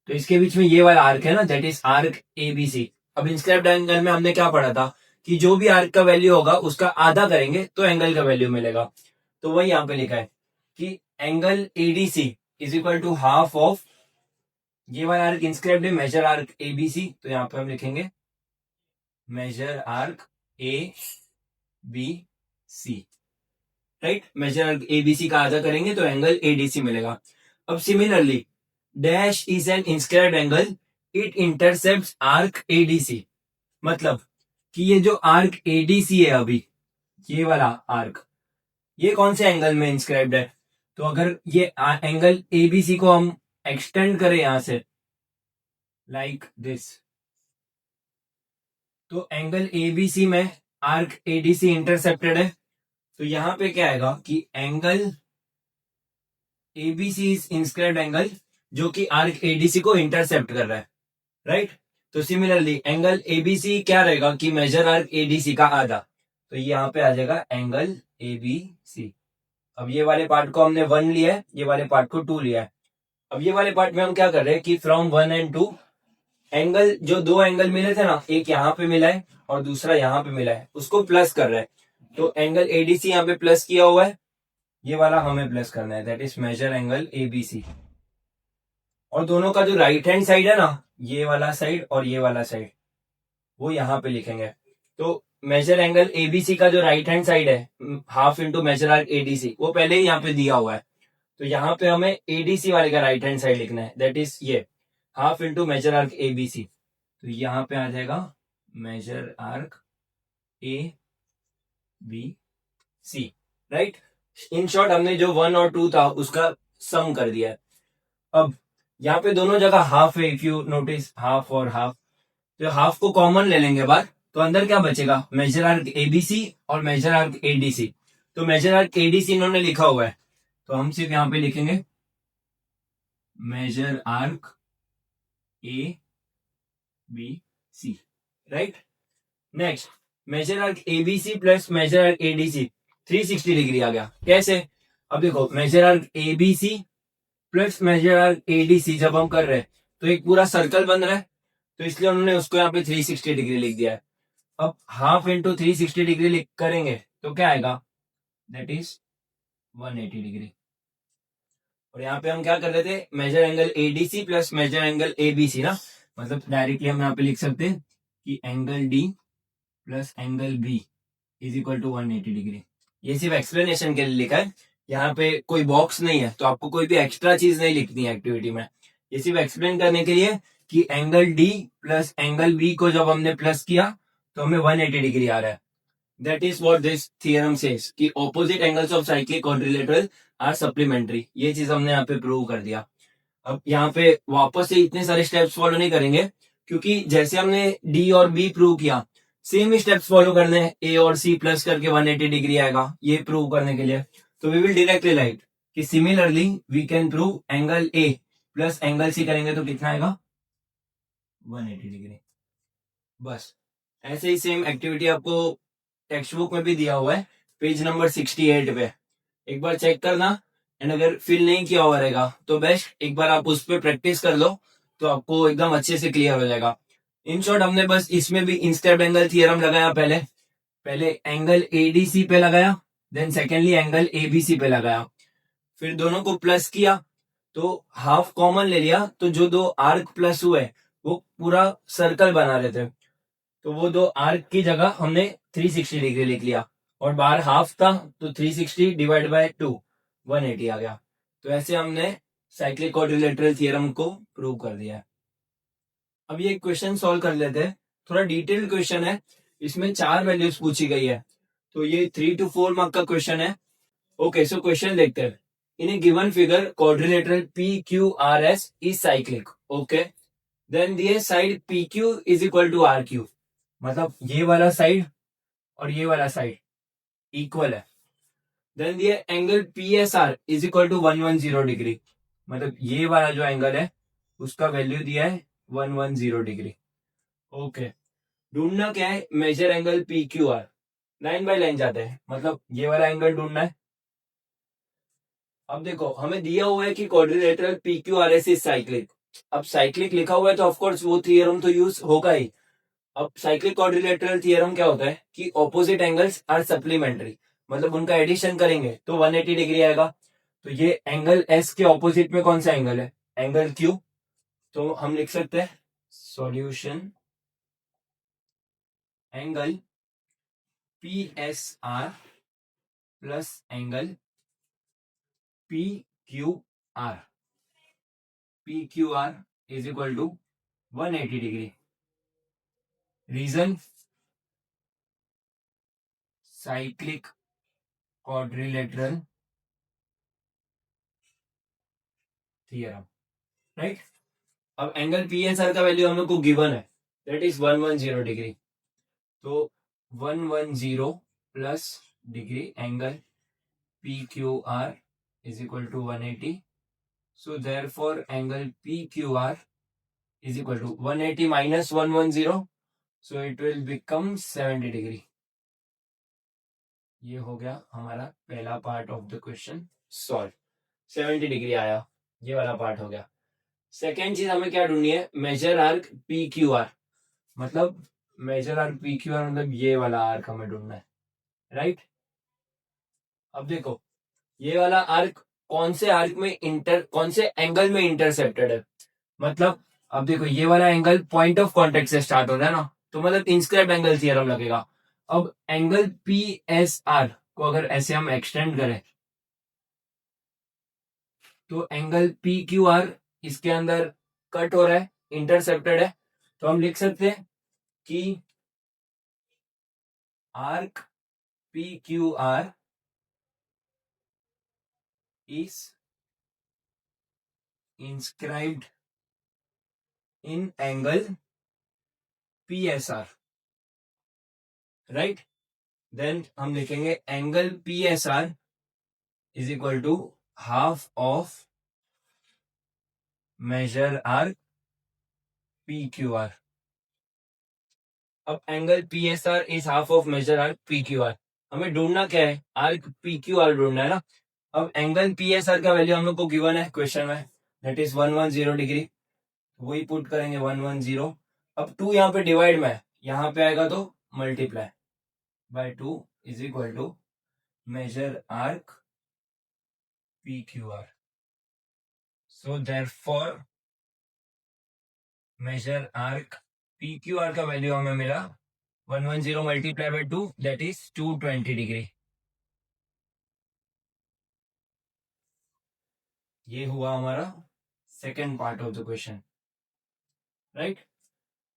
तो इसके बीच में ये वाला आर्क है ना, दैट इज आर्क एबीसी। अब इंस्क्राइब्ड एंगल में हमने क्या पढ़ा था कि जो भी आर्क का वैल्यू होगा उसका आधा करेंगे तो एंगल का वैल्यू मिलेगा। तो वही यहाँ पे लिखा है कि angle ADC is equal to half of, ये वाला आर्क इंस्क्राइब्ड है मेजर आर्क एबीसी, तो यहाँ पे हम लिखेंगे major arc A B C, right. Major arc ABC का आधा करेंगे तो एंगल एडीसी मिलेगा। अब similarly dash is an inscribed angle, it intercepts arc ADC. मतलब कि ये जो आर्क एडीसी है अभी, ये वाला आर्क, ये कौन से एंगल में इंस्क्राइब्ड है? तो अगर ये एंगल एबीसी को हम एक्सटेंड करें यहां से लाइक दिस, तो एंगल एबीसी में आर्क एडीसी इंटरसेप्टेड है। तो यहां पे क्या आएगा कि angle ABC is inscribed angle जो कि आर्क एडीसी को इंटरसेप्ट कर रहा है, राइट। तो सिमिलरली एंगल एबीसी क्या रहेगा कि मेजर आर्क एडीसी का आधा, तो यहाँ पे आ जाएगा एंगल एबीसी। अब ये वाले पार्ट को हमने 1 लिया है, ये वाले पार्ट को 2 लिया है। अब ये वाले पार्ट में हम क्या कर रहे हैं कि फ्रॉम 1 एंड 2 एंगल, जो दो एंगल मिले थे ना, एक यहाँ पे मिला है और दूसरा यहाँ पे मिला है, उसको प्लस कर रहे हैं। तो एंगल एडीसी यहाँ पे प्लस किया हुआ है, ये वाला हमें प्लस करना है, that is major angle ABC. और दोनों का जो राइट हैंड साइड है ना, ये वाला साइड और ये वाला साइड, वो यहाँ पे लिखेंगे। तो मेजर एंगल एबीसी का जो राइट हैंड साइड है half into major arc ADC, वो पहले ही यहाँ पे दिया हुआ है। तो यहाँ पे हमें एडीसी वाले का राइट हैंड साइड लिखना है, दैट इज ये half into major arc ABC. तो यहाँ पे आ जाएगा major arc A B C, right. In short हमने जो 1 और 2 था उसका सम कर दिया है। अब यहाँ पे दोनों जगह हाफ है, इफ यू नोटिस हाफ और हाफ, तो हाफ को कॉमन ले लेंगे बाहर, तो अंदर क्या बचेगा? मेजर आर्क एबीसी और मेजर आर्क एडीसी। तो मेजर आर्क एडीसी इन्होंने लिखा हुआ है, तो हम सिर्फ यहां पे लिखेंगे major arc A B C, right. Next measure arc ABC plus major arc ADC 360 degree आ गया। कैसे? अब देखो, measure arc ABC plus major arc ADC जब हम कर रहे हैं तो एक पूरा सर्कल बन रहा है, तो इसलिए उन्होंने उसको यहाँ पे 360 डिग्री लिख दिया है। अब हाफ इंटू 360 डिग्री लिख करेंगे तो क्या आएगा? That is 180 degree. और यहाँ पे हम क्या कर रहे थे? Major angle ADC plus major angle ABC ना, मतलब डायरेक्टली हम यहाँ पे लिख सकते हैं कि angle D plus angle B is equal to 180 degree. ये सिर्फ एक्सप्लेनेशन के लिए लिखा है, यहाँ पे कोई बॉक्स नहीं है, तो आपको कोई भी एक्स्ट्रा चीज नहीं लिखनी है एक्टिविटी में। ये सिर्फ एक्सप्लेन करने के लिए कि angle D plus angle B को जब हमने प्लस किया तो हमें 180 डिग्री आ रहा है। That is what this theorem says कि opposite angles of cyclic quadrilateral are supplementary. ये चीज हमने यहाँ पे प्रूव कर दिया। अब यहाँ पे वापस से इतने सारे स्टेप्स फॉलो नहीं करेंगे, क्योंकि जैसे हमने डी और बी प्रूव किया सेम ही स्टेप्स फॉलो करने हैं। ए और सी प्लस करके 180 डिग्री आएगा, ये प्रूव करने के लिए। तो वी विल डायरेक्टली राइट कि similarly we can prove angle A plus angle C करेंगे तो कितना आएगा? 180 डिग्री। बस ऐसे ही सेम एक्टिविटी आपको टेक्स्ट बुक में भी दिया हुआ है, पेज नंबर 68 पे। एक बार चेक करना, एंड अगर फिल नहीं किया हुआ रहेगा तो बेस्ट एक बार आप उस पर प्रैक्टिस कर लो, तो आपको एकदम अच्छे से क्लियर हो जाएगा। इन शॉर्ट हमने बस इसमें भी इंस्टेड एंगल थियरम लगाया। पहले एंगल एडीसी पे लगाया, देन सेकेंडली एंगल एबीसी पे लगाया, फिर दोनों को प्लस किया तो हाफ कॉमन ले लिया, तो जो दो आर्क प्लस हुए वो पूरा सर्कल बना रहे थे, तो वो दो आर्क की जगह हमने 360 डिग्री लिख लिया, और बाहर हाफ था तो 360 डिवाइड बाय 2 180 आ गया। तो ऐसे हमने साइक्लिक क्वाड्रिलेटरल थ्योरम को प्रूव कर दिया है। अब ये क्वेश्चन सॉल्व कर लेते हैं, थोड़ा डिटेल्ड क्वेश्चन है, इसमें 4 वैल्यूज पूछी गई है, तो ये 3 to 4 मार्क का क्वेश्चन है। ओके, सो क्वेश्चन देखते हैं। in a given figure quadrilateral PQRS is cyclic. Okay, then दिए side PQ is equal to RQ, मतलब ये वाला साइड और ये वाला साइड इक्वल है. देन दिए angle PSR is equal to 110 degree, मतलब ये वाला जो एंगल है उसका वैल्यू दिया है 110 डिग्री. ओके, ढूंढना क्या है, major angle PQR. Line by line जाते हैं, मतलब ये वाला एंगल ढूंढना है. अब देखो हमें दिया हुआ है कि क्वाड्रिलेटरल PQRS इज साइक्लिक. अब साइक्लिक लिखा हुआ है तो ऑफकोर्स वो थियरम तो यूज होगा ही. अब साइक्लिक क्वाड्रिलेटरल थियरम क्या होता है कि ऑपोजिट एंगल्स आर सप्लीमेंट्री, मतलब उनका एडिशन करेंगे तो 180 डिग्री आएगा. तो ये एंगल एस के ऑपोजिट में कौन सा एंगल है, एंगल क्यू. तो हम लिख सकते हैं solution angle PSR plus angle PQR. PQR is equal to 180 degree. Reason cyclic quadrilateral theorem, right. अब एंगल PSR का वैल्यू हम लोग को गिवन है, दैट इज 110 डिग्री. तो 110 plus degree angle PQR is equal to 180. So therefore angle PQR is equal to 180 minus 110. So it will become 70 degree. ये हो गया हमारा पहला part of the question solve. 70 degree आया, ये वाला पार्ट हो गया. सेकेंड चीज हमें क्या ढूंढनी है, मेजर आर्क PQR. मतलब मेजर आर्क PQR मतलब ये वाला आर्क हमें ढूंढना है, राइट. अब देखो ये वाला आर्क कौन से आर्क में कौन से एंगल में इंटरसेप्टेड है. मतलब अब देखो ये वाला एंगल पॉइंट ऑफ कॉन्टेक्ट से स्टार्ट होता है ना, तो मतलब इंस्क्राइब्ड एंगल थियरम लगेगा. अब एंगल PSR को अगर ऐसे हम एक्सटेंड करें तो एंगल PQR इसके अंदर कट हो रहा है, इंटरसेप्टेड है. तो हम लिख सकते हैं कि arc PQR is inscribed in angle PSR, right. Then हम लिखेंगे angle PSR is equal to half of measure arc PQR. अब angle PSR is half of measure arc PQR. हमें ढूंढना क्या है, आर्क PQR ढूंढना है ना. अब एंगल PSR का वैल्यू हम लोग को गिवन है क्वेश्चन में, दैट इज 110 डिग्री. वही पुट करेंगे 110. अब 2 यहाँ पे डिवाइड में है, यहाँ पे आएगा तो multiply by 2 is equal to major arc PQR. So therefore major arc PQR का वैल्यू हमें मिला 110 multiply by 2 that is 220 degree. ये हुआ हमारा second part of the question, right.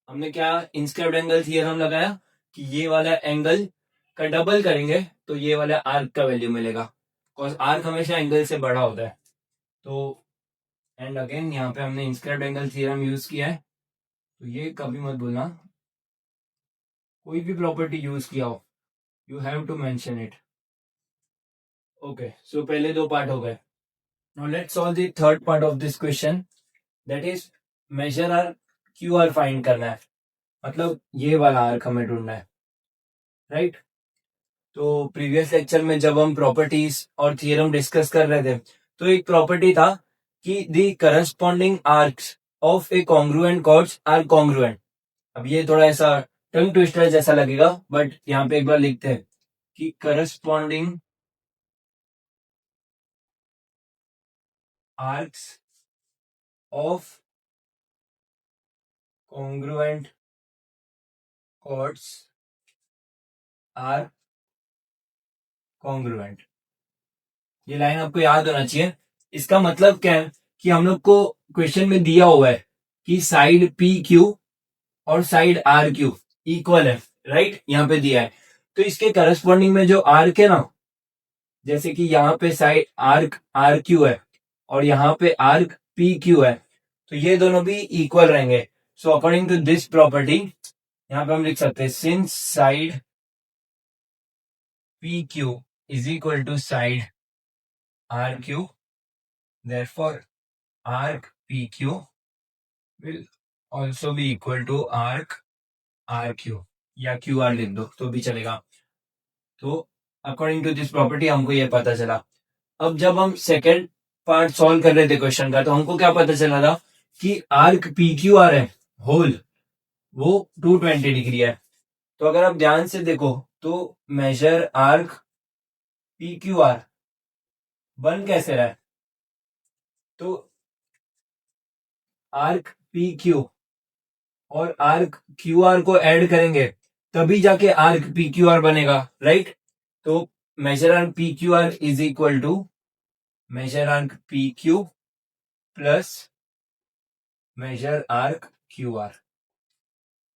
हमने क्या इंस्क्राइब्ड एंगल थियरम लगाया कि ये वाला एंगल का डबल करेंगे तो ये वाला आर्क का वैल्यू मिलेगा, बिकॉज आर्क हमेशा एंगल से बड़ा होता है. तो एंड अगेन यहाँ पे हमने इंस्क्राइब्ड एंगल थियरम यूज किया है. तो ये कभी मत भूलना, कोई भी प्रॉपर्टी यूज किया हो you have to mention it. Okay, so पहले दो पार्ट हो गए. Now let's solve the third part of this question, that is measure arc QR find करना है. मतलब ये वाला आर्क हमें ढूंढना है, राइट. तो प्रीवियस लेक्चर में जब हम प्रॉपर्टीज और थियरम डिस्कस कर रहे थे तो एक प्रॉपर्टी था कि the corresponding arcs of a congruent chords are congruent. अब ये थोड़ा ऐसा टंग ट्विस्टर जैसा लगेगा, बट यहाँ पे एक बार लिखते हैं कि corresponding arcs of congruent chords are congruent. ये लाइन आपको याद होना चाहिए. इसका मतलब क्या है कि हम लोग को क्वेश्चन में दिया हुआ है कि साइड PQ और साइड RQ इक्वल है, राइट. यहाँ पे दिया है तो इसके करस्पॉन्डिंग में जो आर्क है ना जैसे कि यहाँ पे साइड आर्क आर क्यू है और यहाँ पे आर्क पी क्यू है, तो ये दोनों भी इक्वल रहेंगे। So according to this property यहाँ पे हम लिख सकते हैं since side P Q is equal to side R Q, therefore arc P Q will also be equal to arc R Q, या क्यू आर लिख दो तो भी चलेगा। तो अकॉर्डिंग टू दिस प्रॉपर्टी हमको ये पता चला। अब जब हम सेकेंड पार्ट सॉल्व कर रहे थे क्वेश्चन का, तो हमको क्या पता चला था कि आर्क पी क्यू आर है होल, वो 220 डिग्री है। तो अगर आप ध्यान से देखो तो measure arc P Q R बन कैसे रहा है, तो आर्क पी क्यू और आर्क क्यू आर को ऐड करेंगे तभी जाके आर्क पी क्यू आर बनेगा, राइट। तो measure arc P Q R is equal to major arc P Q plus major arc Q R,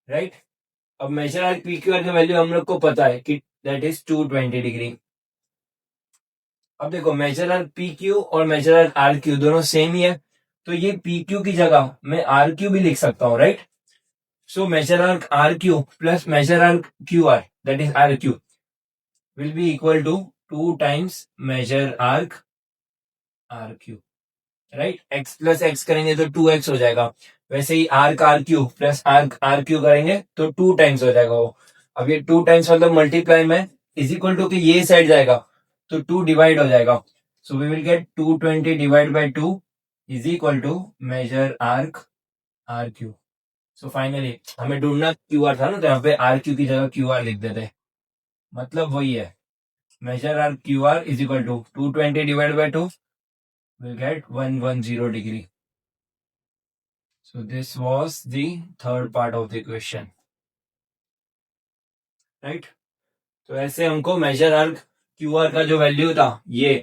right. अब major arc P Q R की वैल्यू हम लोग को पता है कि दैट इज 220 डिग्री। अब देखो मेजर आर्क पी क्यू और मेजर आर्क आर क्यू दोनों सेम ही है, तो ये पी क्यू की जगह मैं आर क्यू भी लिख सकता हूं, right. So major arc R Q plus major arc Q R that is R Q will be equal to 2 times measure arc R Q, right. X plus X करेंगे तो 2x हो जाएगा। वैसे ही arc R Q plus arc R Q करेंगे तो 2 टाइम्स हो जाएगा वो। अब ये 2 टाइम्स मतलब मल्टीप्लाई में इज इक्वल टू कि ये साइड जाएगा तो 2 डिवाइड हो जाएगा। So we will get 220 divide by 2 is equal to major arc R Q. So finally हमें ढूंढना क्यू आर था ना, तो यहाँ पे आर क्यू की जगह क्यू आर लिख देते, मतलब वही है। Major arc Q R is equal to 220 divide by 2 will get 110 degree. So this was the third part of the question, right? तो ऐसे हमको मेजर आर्क क्यू आर का जो वैल्यू था ये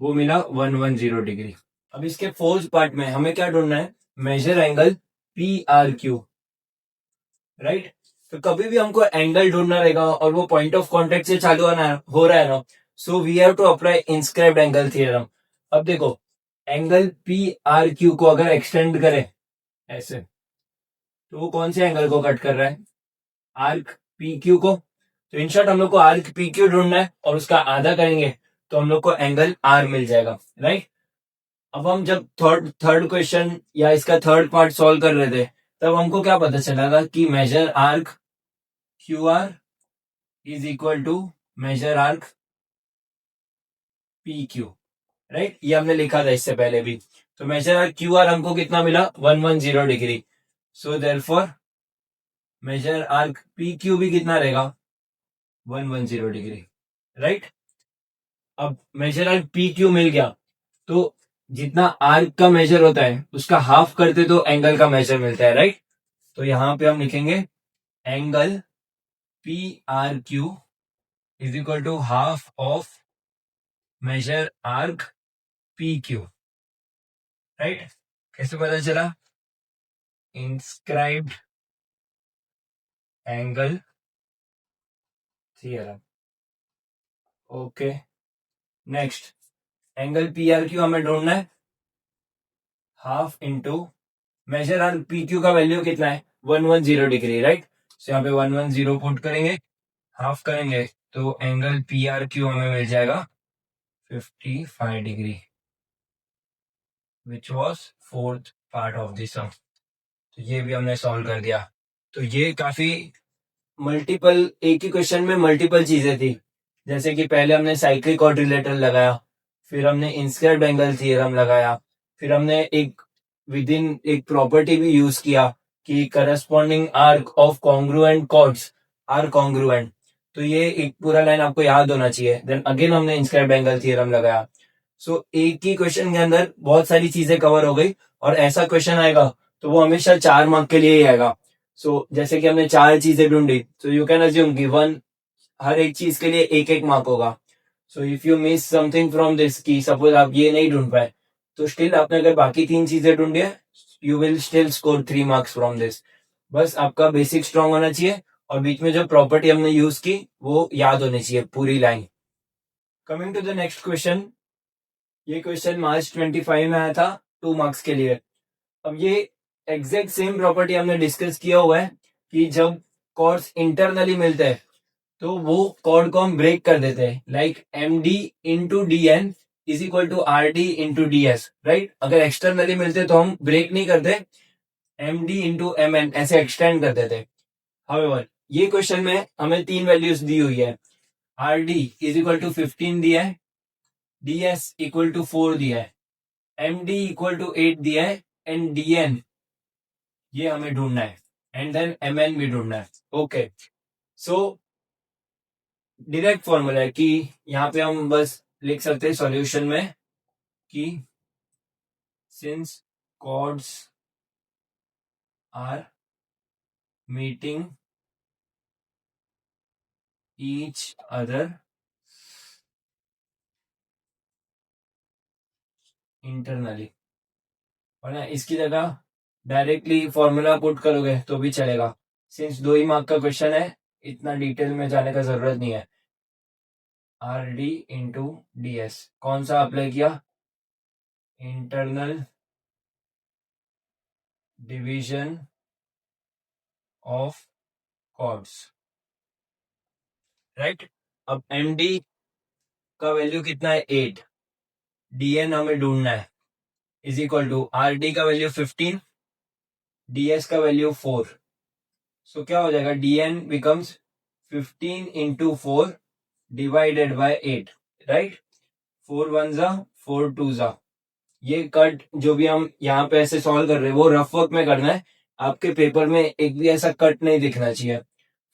वो मिला 110 डिग्री। अब इसके फोर्थ पार्ट में हमें क्या ढूंढना है, major angle P R Q, right. तो कभी भी हमको एंगल ढूंढना रहेगा और वो पॉइंट ऑफ कॉन्टेक्ट से चालू हो रहा है ना, so we have to apply inscribed angle theorem. अब देखो एंगल पी आर क्यू को अगर एक्सटेंड करें ऐसे, तो वो कौन से एंगल को कट कर रहा है, आर्क पी क्यू को। तो इन शॉर्ट हम लोग को आर्क पी क्यू ढूंढना है और उसका आधा करेंगे तो हम लोग को एंगल आर मिल जाएगा, राइट। अब हम जब थर्ड क्वेश्चन या इसका थर्ड पार्ट सॉल्व कर रहे थे, तब हमको क्या पता चला था कि major arc Q R is equal to major arc P Q, right. ये हमने लिखा था इससे पहले भी। तो मेजर आर्क क्यू आर हमको कितना मिला, 110 degree. So therefore major arc P Q भी कितना रहेगा, 110 डिग्री, राइट। अब मेजर आर्क पी क्यू मिल गया, तो जितना आर्क का मेजर होता है उसका हाफ करते तो एंगल का मेजर मिलता है, राइट। तो यहां पे हम लिखेंगे angle P R Q is equal to half of major arc P Q, right. कैसे पता चला, inscribed angle theorem. Okay, next angle P R Q हमें ढूंढना है, half into major arc P Q का वैल्यू कितना है, 110 डिग्री, राइट। सो यहाँ पे 110 पुट करेंगे, हाफ करेंगे तो एंगल पी आर क्यू हमें मिल जाएगा 55 degree, which was fourth part of the sum. तो ये भी हमने सॉल्व कर दिया। तो ये काफी मल्टीपल, एक ही क्वेश्चन में मल्टीपल चीजें थी। जैसे कि पहले हमने साइक्लिक क्वाड्रिलेटरल लगाया, फिर हमने इंस्क्राइब्ड एंगल थ्योरम लगाया, फिर हमने एक विद इन एक प्रॉपर्टी भी यूज किया कि corresponding arc of congruent chords are congruent. तो ये एक पूरा लाइन आपको याद होना चाहिए। देन अगेन हमने इंस्क्राइब्ड एंगल थ्योरम लगाया। सो एक ही क्वेश्चन के अंदर बहुत सारी चीजें कवर हो गई, और ऐसा क्वेश्चन आएगा तो वो हमेशा 4 मार्क के लिए ही आएगा। सो जैसे कि हमने 4 चीजें ढूंढी, तो यू कैन अज्यूम कि हर एक चीज के लिए एक एक मार्क होगा। सो if you miss something from this, की सपोज आप ये नहीं ढूंढ पाए, तो स्टिल आपने अगर बाकी 3 चीजें ढूंढी है, you will still score 3 marks from this. बस आपका बेसिक स्ट्रांग होना चाहिए और बीच में जो प्रॉपर्टी हमने यूज की वो याद होनी चाहिए पूरी line. Coming to the next question, ये क्वेश्चन मार्च 25 में आया था 2 मार्क्स के लिए। अब ये एग्जैक्ट सेम प्रॉपर्टी हमने डिस्कस किया हुआ है कि जब कॉर्ड्स इंटरनली मिलते हैं तो वो कॉर्ड को हम ब्रेक कर देते हैं, like M D into D N is equal to R D into D S, right. अगर एक्सटर्नली मिलते तो हम ब्रेक नहीं करते, M D into M N ऐसे एक्सटेंड कर देते। हाउएवर ये क्वेश्चन में हमें 3 वैल्यूज दी हुई है, R D is equal to 15 दिया है, डी एस इक्वल टू 4 दिया है, एम डी इक्वल टू 8 दिया है, एंड डी एन ये हमें ढूंढना है, एंड देन एम एन भी ढूंढना है। ओके, सो डायरेक्ट फॉर्मूला है कि यहाँ पे हम बस लिख सकते हैं सॉल्यूशन में कि since chords are meeting each other internally, और ना इसकी जगह डायरेक्टली फॉर्मूला पुट करोगे तो भी चलेगा। सिंस 2 ही मार्क का क्वेश्चन है, इतना डिटेल में जाने का जरूरत नहीं है। R D into D S कौन सा अप्लाई किया, internal division of chords, right. अब एम डी का वैल्यू कितना है 8, डी एन हमें ढूंढना है, is equal to R D का वैल्यू 15, डी एस का वैल्यू 4। सो क्या हो जाएगा, D N becomes 15 into 4 divided by 8, right. 4 1 जा 4 2 जा। ये कट जो भी हम यहाँ पे ऐसे सॉल्व कर रहे हैं वो रफ वर्क में करना है, आपके पेपर में एक भी ऐसा कट नहीं दिखना चाहिए।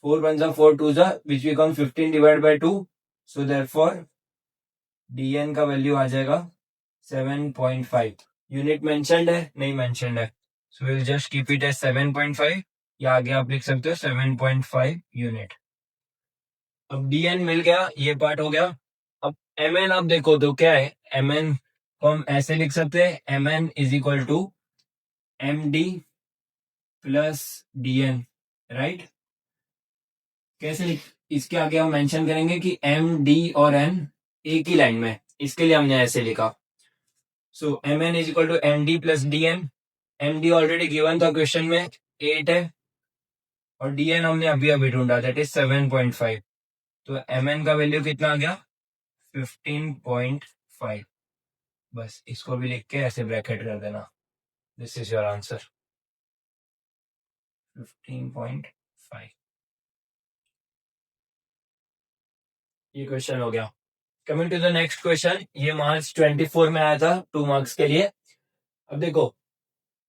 4 1 जा 4 2 जा which become 15 divide by 2, so therefore D N का वैल्यू आ जाएगा 7.5। यूनिट मेंशन्ड है, नहीं मेंशन्ड है, so will just keep it as 7.5, या आगे आप लिख सकते हो 7.5 यूनिट। अब डी एन मिल गया, ये पार्ट हो गया। अब एम एन आप देखो तो क्या है, एम एन को हम ऐसे लिख सकते हैं, M N is equal to M D plus D N, right. कैसे इसके आगे हम मेंशन करेंगे कि एम डी और एन एक ही लाइन में, इसके लिए हमने ऐसे लिखा। So M N is equal to M D plus D N, M D already given था क्वेश्चन में 8 है, और डी एन हमने अभी अभी ढूंढा, दैट इज 7.5। तो एम एन का वैल्यू कितना आ गया, 15.5। बस इसको भी लिख के ऐसे ब्रैकेट कर देना, दिस इज योर आंसर 15.5। ये क्वेश्चन हो गया। Coming to the next question, ये मार्च 24 में आया था 2 मार्क्स के लिए। अब देखो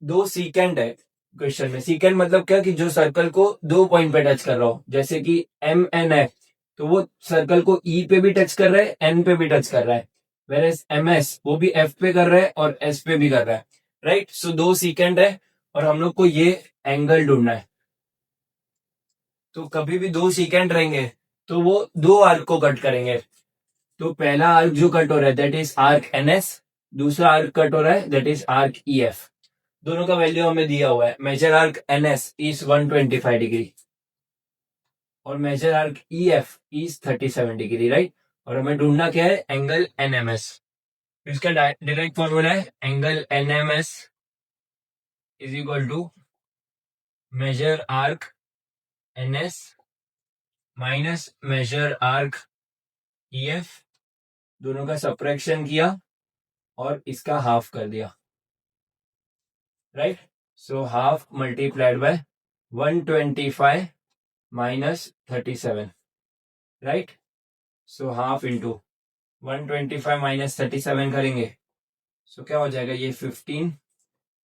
2 सीकेंड है क्वेश्चन में, सीकेंड मतलब क्या कि जो सर्कल को 2 पॉइंट पे टच कर रहा हो, जैसे कि एम एन है तो वो सर्कल को ई पे भी टच कर रहा है, एन पे भी टच कर रहा है, वेयर एम एस वो भी एफ पे कर रहा है और एस पे भी कर रहा है, राइट। सो 2 सीकेंड है और हम लोग को ये एंगल ढूंढना है। तो कभी भी 2 सीकेंड रहेंगे तो वो 2 आर्क को कट करेंगे। तो पहला आर्क जो कट हो रहा है that is arc N S, दूसरा आर्क कट हो रहा है that is arc E F. दोनों का वैल्यू हमें दिया हुआ है, major arc N S is 125 degree और major arc E F is 37 degree, right. और हमें ढूंढना क्या है, एंगल एन एम एस। इसका डायरेक्ट फॉर्मूला है angle N M S is equal to major arc N S minus measure arc E F, दोनों का सब्ट्रैक्शन किया और इसका हाफ कर दिया, right. So half multiplied by 125 minus 37, right. So half into 125 minus 37 करेंगे, सो क्या हो जाएगा, ये 15,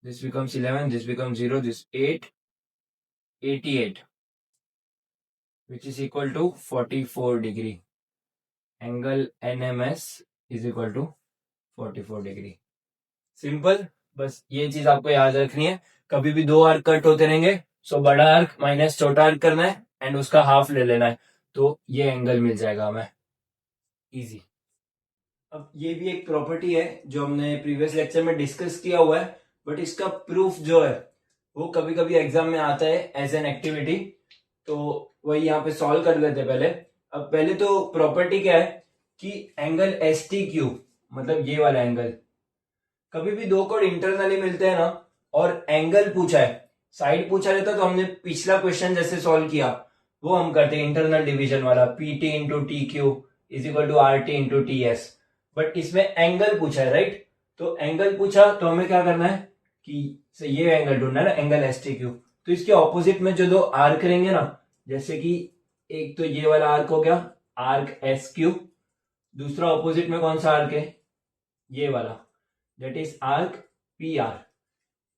this becomes 11, this becomes 0, this 8, 88 which is equal to 44 degree. Angle NMS is equal to 44 degree. Simple, बस ये चीज आपको याद रखनी है, कभी भी 2 आर्क कट होते रहेंगे, सो बड़ा आर्क माइनस छोटा आर्क करना है एंड उसका हाफ ले लेना है, तो ये एंगल मिल जाएगा हमें, इजी। अब ये भी एक प्रॉपर्टी है जो हमने प्रीवियस लेक्चर में डिस्कस किया हुआ है, बट इसका प्रूफ जो है वो कभी कभी एग्जाम में आता है एज एन एक्टिविटी, तो वही यहाँ पे सॉल्व कर लेते पहले। अब पहले तो प्रॉपर्टी क्या है कि एंगल एस टी क्यू, मतलब ये वाला एंगल, कभी भी दो कोड इंटरनली मिलते हैं ना और एंगल पूछा है, साइड पूछा रहता तो हमने पिछला क्वेश्चन जैसे सॉल्व किया वो हम करते हैं इंटरनल डिवीजन वाला, P T into T Q is equal to R T into T S. But इसमें एंगल पूछा है, राइट? तो एंगल पूछा तो हमें क्या करना है कि ये एंगल ढूंढना है ना, एंगल एस टी क्यू। तो इसके ऑपोजिट में जो दो आर्क करेंगे ना, जैसे कि एक तो ये वाला आर्क हो गया आर्क एस क्यू, दूसरा ऑपोजिट में कौन सा आर्क है, ये वाला, that is arc P R.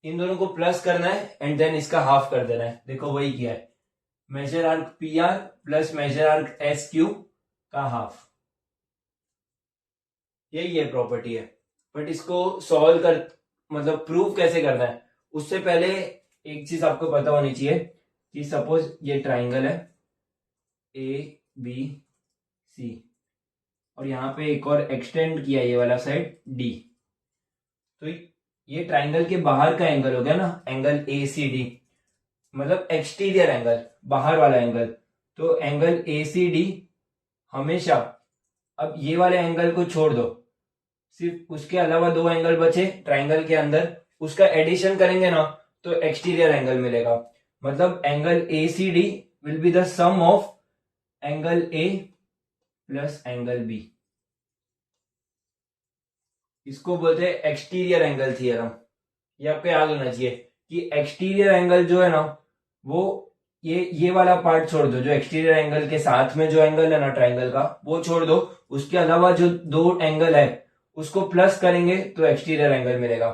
इन दोनों को प्लस करना है एंड देन इसका हाफ कर देना है। देखो वही किया है, major arc P R plus major arc S Q का हाफ, यही ये प्रॉपर्टी है। बट इसको सॉल्व कर मतलब प्रूव कैसे करना है, उससे पहले एक चीज आपको पता होनी चाहिए कि सपोज ये ट्राइंगल है ए बी सी और यहाँ पे एक और एक्सटेंड किया ये वाला साइड डी, तो ये ट्राइंगल के बाहर का एंगल हो गया ना, एंगल ए सी डी, मतलब एक्सटीरियर एंगल, बाहर वाला एंगल। तो एंगल ए सी डी हमेशा, अब ये वाले एंगल को छोड़ दो, सिर्फ उसके अलावा दो एंगल बचे ट्राइंगल के अंदर, उसका एडिशन करेंगे ना तो एक्सटीरियर एंगल मिलेगा। मतलब angle A C D will be the sum of angle A plus angle B. इसको बोलते हैं एक्सटीरियर एंगल थ्योरम। ये आपको याद होना चाहिए कि एक्सटीरियर एंगल जो है ना, वो ये वाला पार्ट छोड़ दो, जो एक्सटीरियर एंगल के साथ में जो एंगल है ना ट्राइंगल का वो छोड़ दो, उसके अलावा जो दो एंगल है उसको प्लस करेंगे तो एक्सटीरियर एंगल मिलेगा।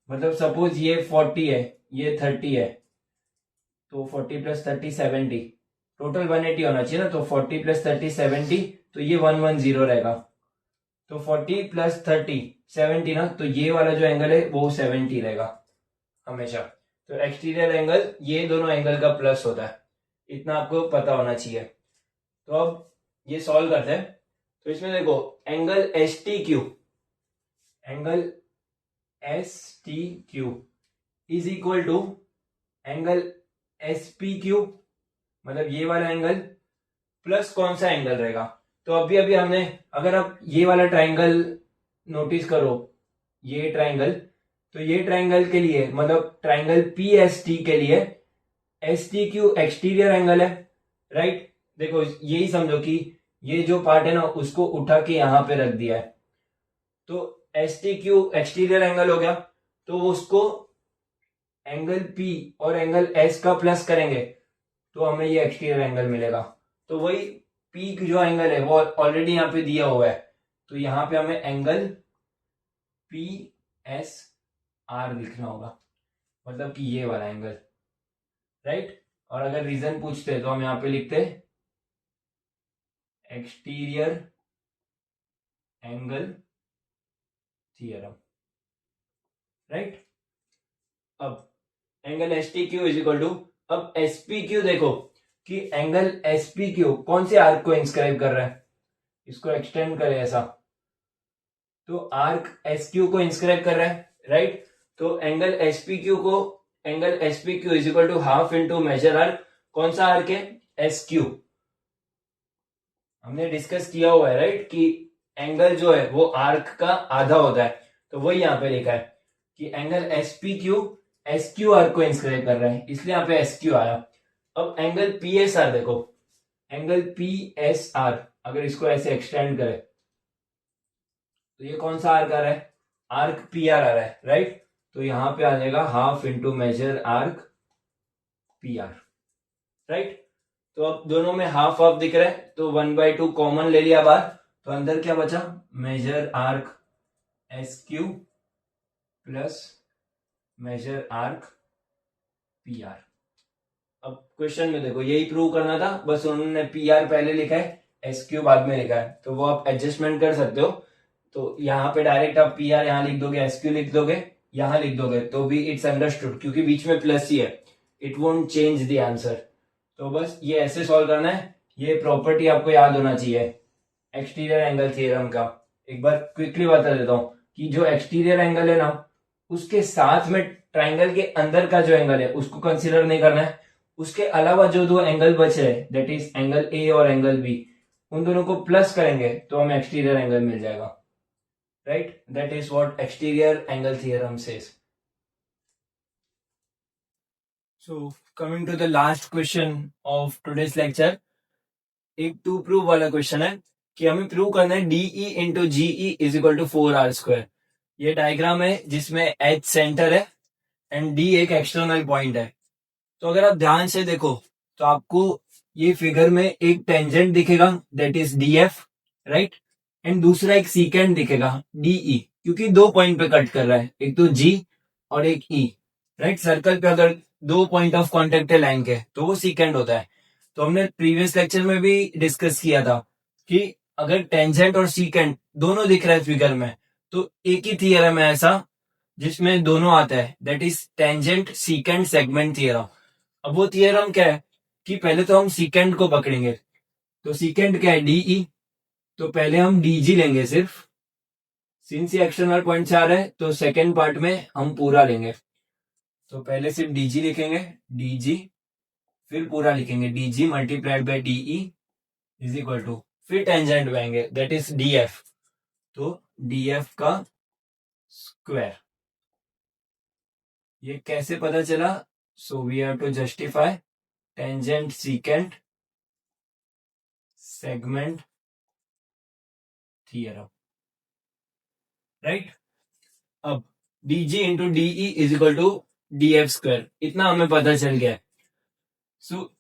मतलब सपोज ये 40 है, ये 30 है, तो 40 प्लस 30 70, टोटल 180 होना चाहिए ना, तो 40 प्लस 30 70, तो ये 110 रहेगा। तो 40 प्लस 30 70 ना, तो ये वाला जो एंगल है वो 70 रहेगा हमेशा। तो एक्सटीरियर एंगल ये दोनों एंगल का प्लस होता है, इतना आपको पता होना चाहिए। तो अब ये सॉल्व करते हैं। तो इसमें देखो angle S T Q, angle S T Q is equal to angle S P Q, मतलब ये वाला एंगल प्लस कौन सा एंगल रहेगा। तो अभी हमने, अगर आप ये वाला ट्राइंगल नोटिस करो, ये ट्राइंगल, तो ये ट्राइंगल के लिए मतलब ट्राइंगल पी एस टी के लिए S T Q exterior angle है, राइट? देखो यही समझो कि ये जो पार्ट है ना उसको उठा के यहां पे रख दिया है, तो S T Q exterior angle हो गया, तो उसको एंगल पी और एंगल एस का प्लस करेंगे तो हमें ये एक्सटीरियर एंगल मिलेगा। तो वही पी जो एंगल है वो ऑलरेडी यहाँ पे दिया हुआ है, तो यहाँ पे हमें एंगल पी एस आर लिखना होगा, मतलब कि ये वाला एंगल, राइट? और अगर रीजन पूछते तो हम यहाँ पे लिखते एक्सटीरियर एंगल थ्योरम, राइट? अब angle S T Q is equal to, अब एस पी क्यू देखो कि एंगल एस पी क्यू कौन से आर्क को इंस्क्राइब कर रहा है, इसको एक्सटेंड करे ऐसा, तो आर्क एस क्यू को इंस्क्राइब कर रहा है, राइट? तो एंगल एस पी क्यू को, angle S P Q is equal to half into major arc, कौन सा आर्क है, एस क्यू। हमने डिस्कस किया हुआ है, राइट, कि एंगल जो है वो आर्क का आधा होता है, तो वही यहाँ पे लिखा है कि angle S P Q S Q arc को इंस्क्राइब कर रहा है, इसलिए यहाँ पे एस क्यू आया। अब एंगल पी एस आर देखो, एंगल पी एस आर अगर इसको ऐसे एक्सटेंड करें तो ये कौन सा आर्क आ रहा है, आर्क पी आर आ रहा है, राइट? तो यहां पे आ जाएगा half into major arc P R, right? तो अब दोनों में हाफ हाफ दिख रहा है, तो 1/2 कॉमन ले लिया बाहर, तो अंदर क्या बचा, major arc S Q plus major arc P R. अब क्वेश्चन में देखो यही प्रूव करना था, बस उन्होंने पी आर पहले लिखा है, एस क्यू बाद में लिखा है, तो वो आप एडजस्टमेंट कर सकते हो। तो यहाँ पे डायरेक्ट आप पी आर यहाँ लिख दोगे, एस क्यू लिख दोगे, यहाँ लिख दोगे, तो भी इट्स अंडरस्टूड, क्योंकि बीच में प्लस ही है, it won't change the answer. तो बस ये ऐसे सॉल्व करना है। ये प्रॉपर्टी आपको याद होना चाहिए एक्सटीरियर एंगल थ्योरम का। एक बार क्विकली बता देता हूँ कि जो एक्सटीरियर एंगल है ना, उसके साथ में ट्राइंगल के अंदर का जो एंगल है उसको कंसीडर नहीं करना है, उसके अलावा जो दो एंगल बचे हैं दैट इज एंगल ए और एंगल बी, उन दोनों को प्लस करेंगे तो हमें एक्सटीरियर एंगल मिल जाएगा, right? That is what exterior angle theorem says. So coming to the last question of today's lecture, एक टू प्रूव वाला क्वेश्चन है कि हमें प्रूव करना है DE into GE is equal to 4r². ये डायग्राम है जिसमें एच सेंटर है एंड डी एक एक्सटर्नल पॉइंट है. तो अगर आप ध्यान से देखो तो आपको ये फिगर में एक टेंजेंट दिखेगा that is D F, right? And दूसरा एक सीकेंड दिखेगा डीई, क्योंकि दो पॉइंट पे कट कर रहा है, एक तो जी और एक ई, राइट? सर्कल पे अगर दो पॉइंट ऑफ कॉन्टेक्ट है लाइन के तो वो सीकेंड होता है. तो हमने प्रीवियस लेक्चर में भी डिस्कस किया था कि अगर टेंजेंट और सीकेंड दोनों दिख रहा है फिगर में तो एक ही थियरम है ऐसा जिसमें दोनों आता है, that is tangent सीकेंड segment theorem. अब वो थियरम क्या है कि पहले तो हम सीकेंड को पकड़ेंगे. तो सीकेंड क्या है? डीई. तो पहले हम डीजी लेंगे सिर्फ, सिंस ये एक्सटर्नल पॉइंट से आ रहा है तो सेकेंड पार्ट में हम पूरा लेंगे. तो पहले सिर्फ डीजी लिखेंगे, डीजी, फिर पूरा लिखेंगे DG multiplied by DE is equal to, फिर टेंजेंट पाएंगे दैट इज डीएफ. तो डीएफ का स्क्वायर. ये कैसे पता चला? So we have to justify tangent secant segment theorem, right? अब dg into DE is equal to df square, इतना हमें पता चल गया. सो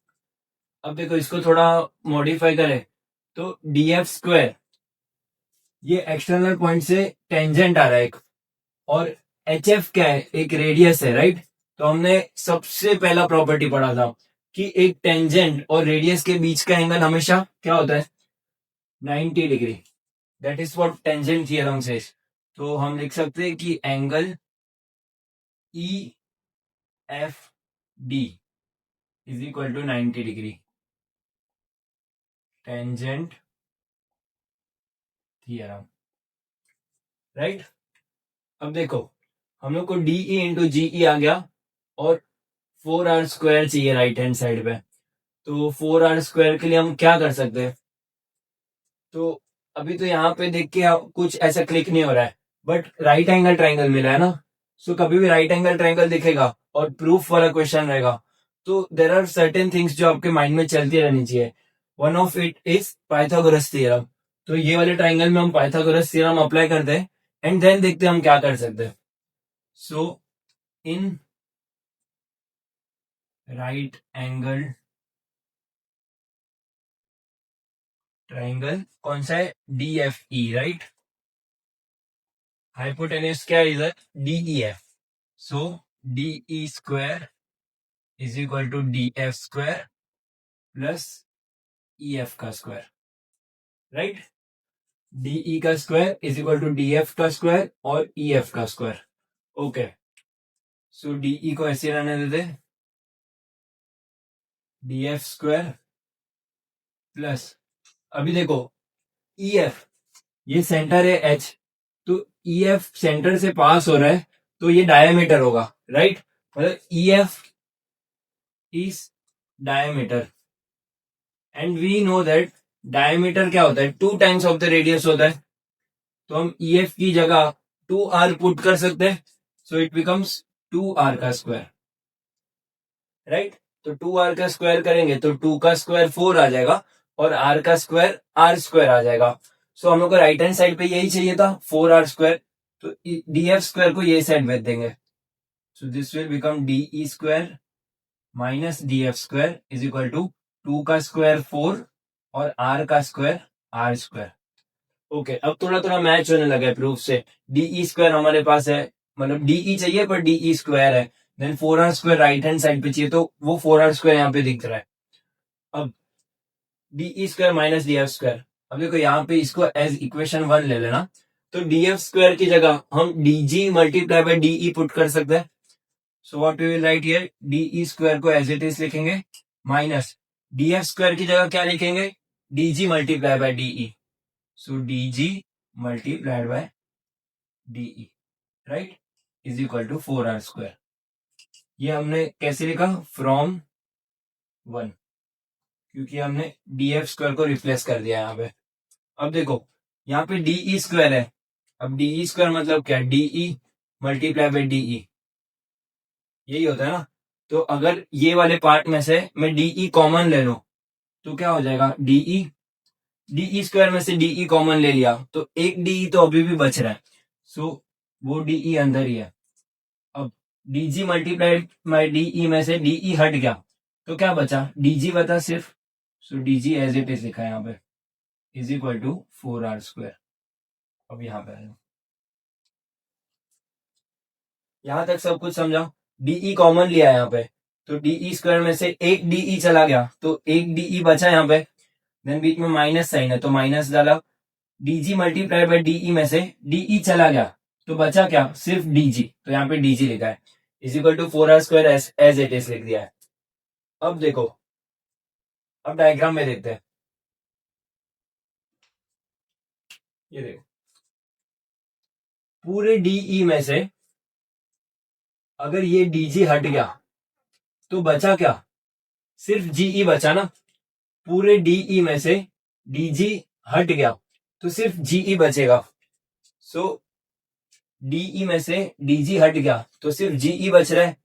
अब देखो इसको थोड़ा मॉडिफाई करें तो df स्क्वायर ये एक्सटर्नल पॉइंट से टेंजेंट आ रहा है एक, और hf क्या है? एक रेडियस है, राइट? तो हमने सबसे पहला प्रॉपर्टी पढ़ा था कि एक टेंजेंट और रेडियस के बीच का एंगल हमेशा क्या होता है? 90 degree. That is what tangent theorem says. तो हम लिख सकते हैं कि angle E F D is equal to 90 degree, tangent theorem, right? अब देखो हम लोग को डीई इंटू जीई आ गया और 4r² चाहिए राइट हैंड साइड पे. तो 4r² के लिए हम क्या कर सकते हैं? तो अभी तो यहाँ पे देख के कुछ ऐसा क्लिक नहीं हो रहा है, बट राइट एंगल ट्राइंगल मिला है ना. सो कभी भी राइट एंगल ट्राइंगल दिखेगा और प्रूफ वाला क्वेश्चन रहेगा तो देर आर सर्टेन थिंग्स जो आपके माइंड में चलती रहनी चाहिए. One of it is Pythagoras theorem. तो ये वाले ट्राइंगल में हम पाइथागोरस थ्योरम अप्लाई करते हैं एंड देन देखते हैं हम क्या कर सकते हैं. So in right angle triangle कौन सा है? D F E, right? Hypotenuse क्या है इधर? DE F. So DE square is equal to D F square plus E F का स्क्वायर, राइट? डीई का square is equal to D F का स्क्वायर और ई एफ का स्क्वायर. ओके, सो डीई को ऐसे रहने देते, डी एफ स्क्वायर प्लस, अभी देखो ई एफ ये सेंटर है एच, तो ई एफ सेंटर से पास हो रहा है तो ये डायमीटर होगा, राइट? मतलब E F is diameter and we know that diameter क्या होता है? 2 टाइम्स ऑफ द रेडियस होता है. तो हम ई एफ की जगह 2r पुट कर सकते हैं. सो इट बिकम्स 2r का स्क्वायर, राइट? तो 2r का स्क्वायर करेंगे तो 2 का स्क्वायर 4 आ जाएगा और r का स्क्वायर r² आ जाएगा. सो हम लोग को राइट हैंड साइड पे यही चाहिए था, 4r². तो डी एफ स्क्वायर को ये साइड भेज देंगे. So this will become DE square minus D F square is equal to 2 का स्क्वायर 4 और r का स्क्वायर r². ओके, अब थोड़ा थोड़ा मैच होने लगा है प्रूफ से. डीई स्क्वायर हमारे पास है, मतलब डीई चाहिए पर डीई स्क्वायर है. Then 4r² right hand side पे चाहिए तो वो 4r² यहाँ पे दिख रहा है. अब DE square minus D F square, अब देखो यहाँ पे इसको एज इक्वेशन 1 ले लेना. तो डी एफ स्क्वायर की जगह हम DG multiply by DE put कर सकते हैं. So what we will write here, DE square को एज इट इज लिखेंगे माइनस डी एफ स्क्वायर की जगह क्या लिखेंगे? DG multiply by DE. So DG multiplied by DE, right, is equal to 4r². ये हमने कैसे लिखा? फ्रॉम 1. क्योंकि हमने df स्क्वायर को रिप्लेस कर दिया यहाँ पे। अब देखो यहाँ पे de स्क्वायर है, अब de स्क्वायर मतलब क्या, de मल्टीप्लाई बाई de, यही होता है ना। तो अगर ये वाले पार्ट में से मैं de कॉमन ले लूं तो क्या हो जाएगा, de स्क्वायर में से de कॉमन ले लिया तो एक de तो अभी भी बच रहा है, सो वो de अंदर ही है। अब dg मल्टीप्लाइड बाई de में से de हट गया तो क्या बचा, dg बता सिर्फ, सो dg एज इट इज लिखा है यहाँ पे, इज इक्वल टू 4r²। अब यहाँ पे यहां तक सब कुछ समझा। de कॉमन लिया है यहाँ पे, तो de स्क्वायर में से एक de चला गया तो एक de बचा यहाँ पे, देन बीच में माइनस साइन है तो माइनस डाला, dg मल्टीप्लाई बाई de में से de चला गया तो बचा क्या, सिर्फ dg, तो यहाँ पे dg लिखा है, is equal to 4r² as it is लिख दिया है। अब देखो, अब डायग्राम में देखते हैं, ये देखो पूरे de में से अगर ये dg हट गया तो बचा क्या, सिर्फ ge बचा ना। पूरे de में से dg हट गया तो सिर्फ ge बचेगा, सो de में से dg हट गया तो सिर्फ ge बच रहा है,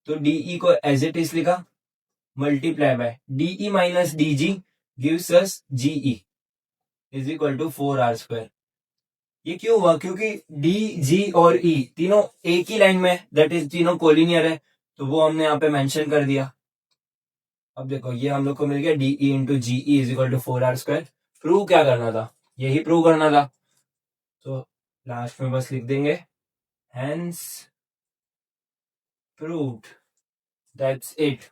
तो de को एज इट इज लिखा, multiply by de minus dg gives us ge is equal to 4r²। ये क्यों हुआ, क्योंकि d, g और e तीनों एक ही लाइन में, दैट इज तीनों कोलिनियर है, तो वो हमने यहाँ पे मेंशन कर दिया। अब देखो ये हम लोग को मिल गया de into G is equal to 4r²। Prove क्या करना था, यही प्रूव करना था, तो लास्ट में बस लिख देंगे हेंस प्रूव्ड, दैट्स इट।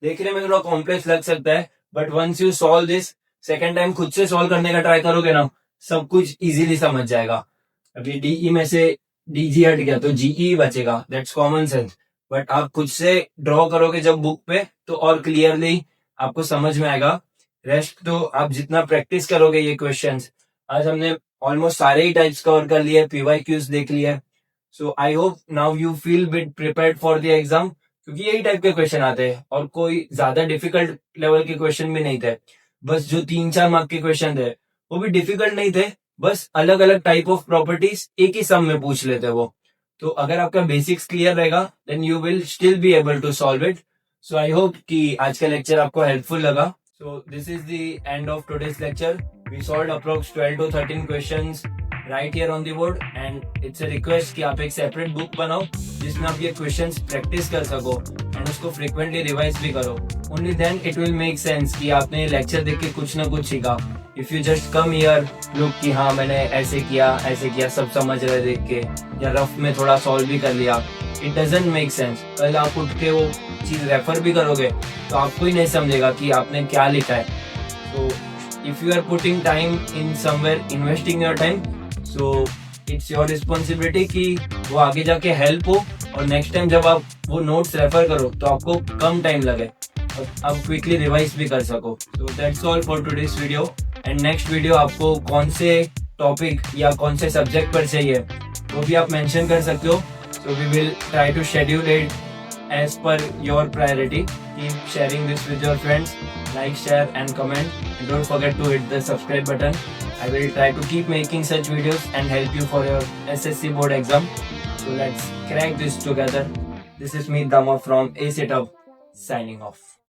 देखने में थोड़ा कॉम्प्लेक्स लग सकता है, but once you solve this, second time खुद से सॉल्व करने का ट्राई करोगे ना, सब कुछ इजीली समझ जाएगा। अभी de में से dg हट गया तो ge बचेगा, दैट्स कॉमन सेंस, बट आप खुद से ड्रॉ करोगे जब बुक पे तो और क्लियरली आपको समझ में आएगा। रेस्ट तो आप जितना प्रैक्टिस करोगे ये क्वेश्चंस, आज हमने ऑलमोस्ट सारे ही टाइप्स कवर कर लिए, PYQs देख लिया, so I hope now you feel bit prepared for the exam, क्योंकि यही टाइप के क्वेश्चन आते हैं और कोई ज्यादा डिफिकल्ट लेवल के क्वेश्चन भी नहीं थे। बस जो 3-4 मार्क के क्वेश्चन थे वो भी डिफिकल्ट नहीं थे, बस अलग अलग टाइप ऑफ प्रॉपर्टीज एक ही सम में पूछ लेते वो। तो अगर आपका बेसिक्स क्लियर रहेगा then you will still be able to solve it. So I hope कि आज का लेक्चर आपको हेल्पफुल लगा। So this is the end of today's lecture. We solved approx 12 to 13 questions right here on the board, and it's a request कि आप एक सेपरेट बुक बनाओ जिसमें आप ये क्वेश्चंस प्रैक्टिस कर सको एंड उसको फ्रिक्वेंटली रिवाइज भी करो। Only then it will make sense कि आपने लेक्चर देख के कुछ ना कुछ सीखा। If you just come here look कि हाँ मैंने ऐसे किया सब समझ रहे देख के, या रफ में थोड़ा सॉल्व भी कर लिया, इट डजंट मेक सेंस। कल आप उठ के वो चीज रेफर भी करोगे तो आपको ही नहीं समझेगा कि आपने क्या लिखा है। So if you are putting time in somewhere, investing your time, so it's your responsibility कि वो आगे जाके हेल्प हो, और नेक्स्ट टाइम जब आप वो नोट्स रेफर करो तो आपको कम टाइम लगे और आप क्विकली रिवाइज भी कर सको। So that's all for today's video, and next video आपको कौन से टॉपिक या कौन से सब्जेक्ट पर चाहिए वो भी आप मेंशन कर सकते हो। So we will try to schedule it as per your priority. Keep sharing this with your friends. Like, share and comment. And don't forget to hit the subscribe button. I will try to keep making such videos and help you for your SSC board exam. So let's crack this together. This is me, Dama from A Setup, signing off.